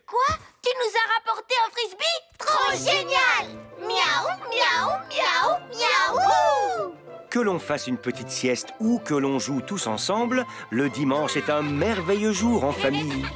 [SPEAKER 6] Quoi? Tu nous as rapporté un frisbee?
[SPEAKER 3] Trop génial! Miaou, miaou, miaou, miaou!
[SPEAKER 1] Que l'on fasse une petite sieste ou que l'on joue tous ensemble, le dimanche est un merveilleux jour en famille.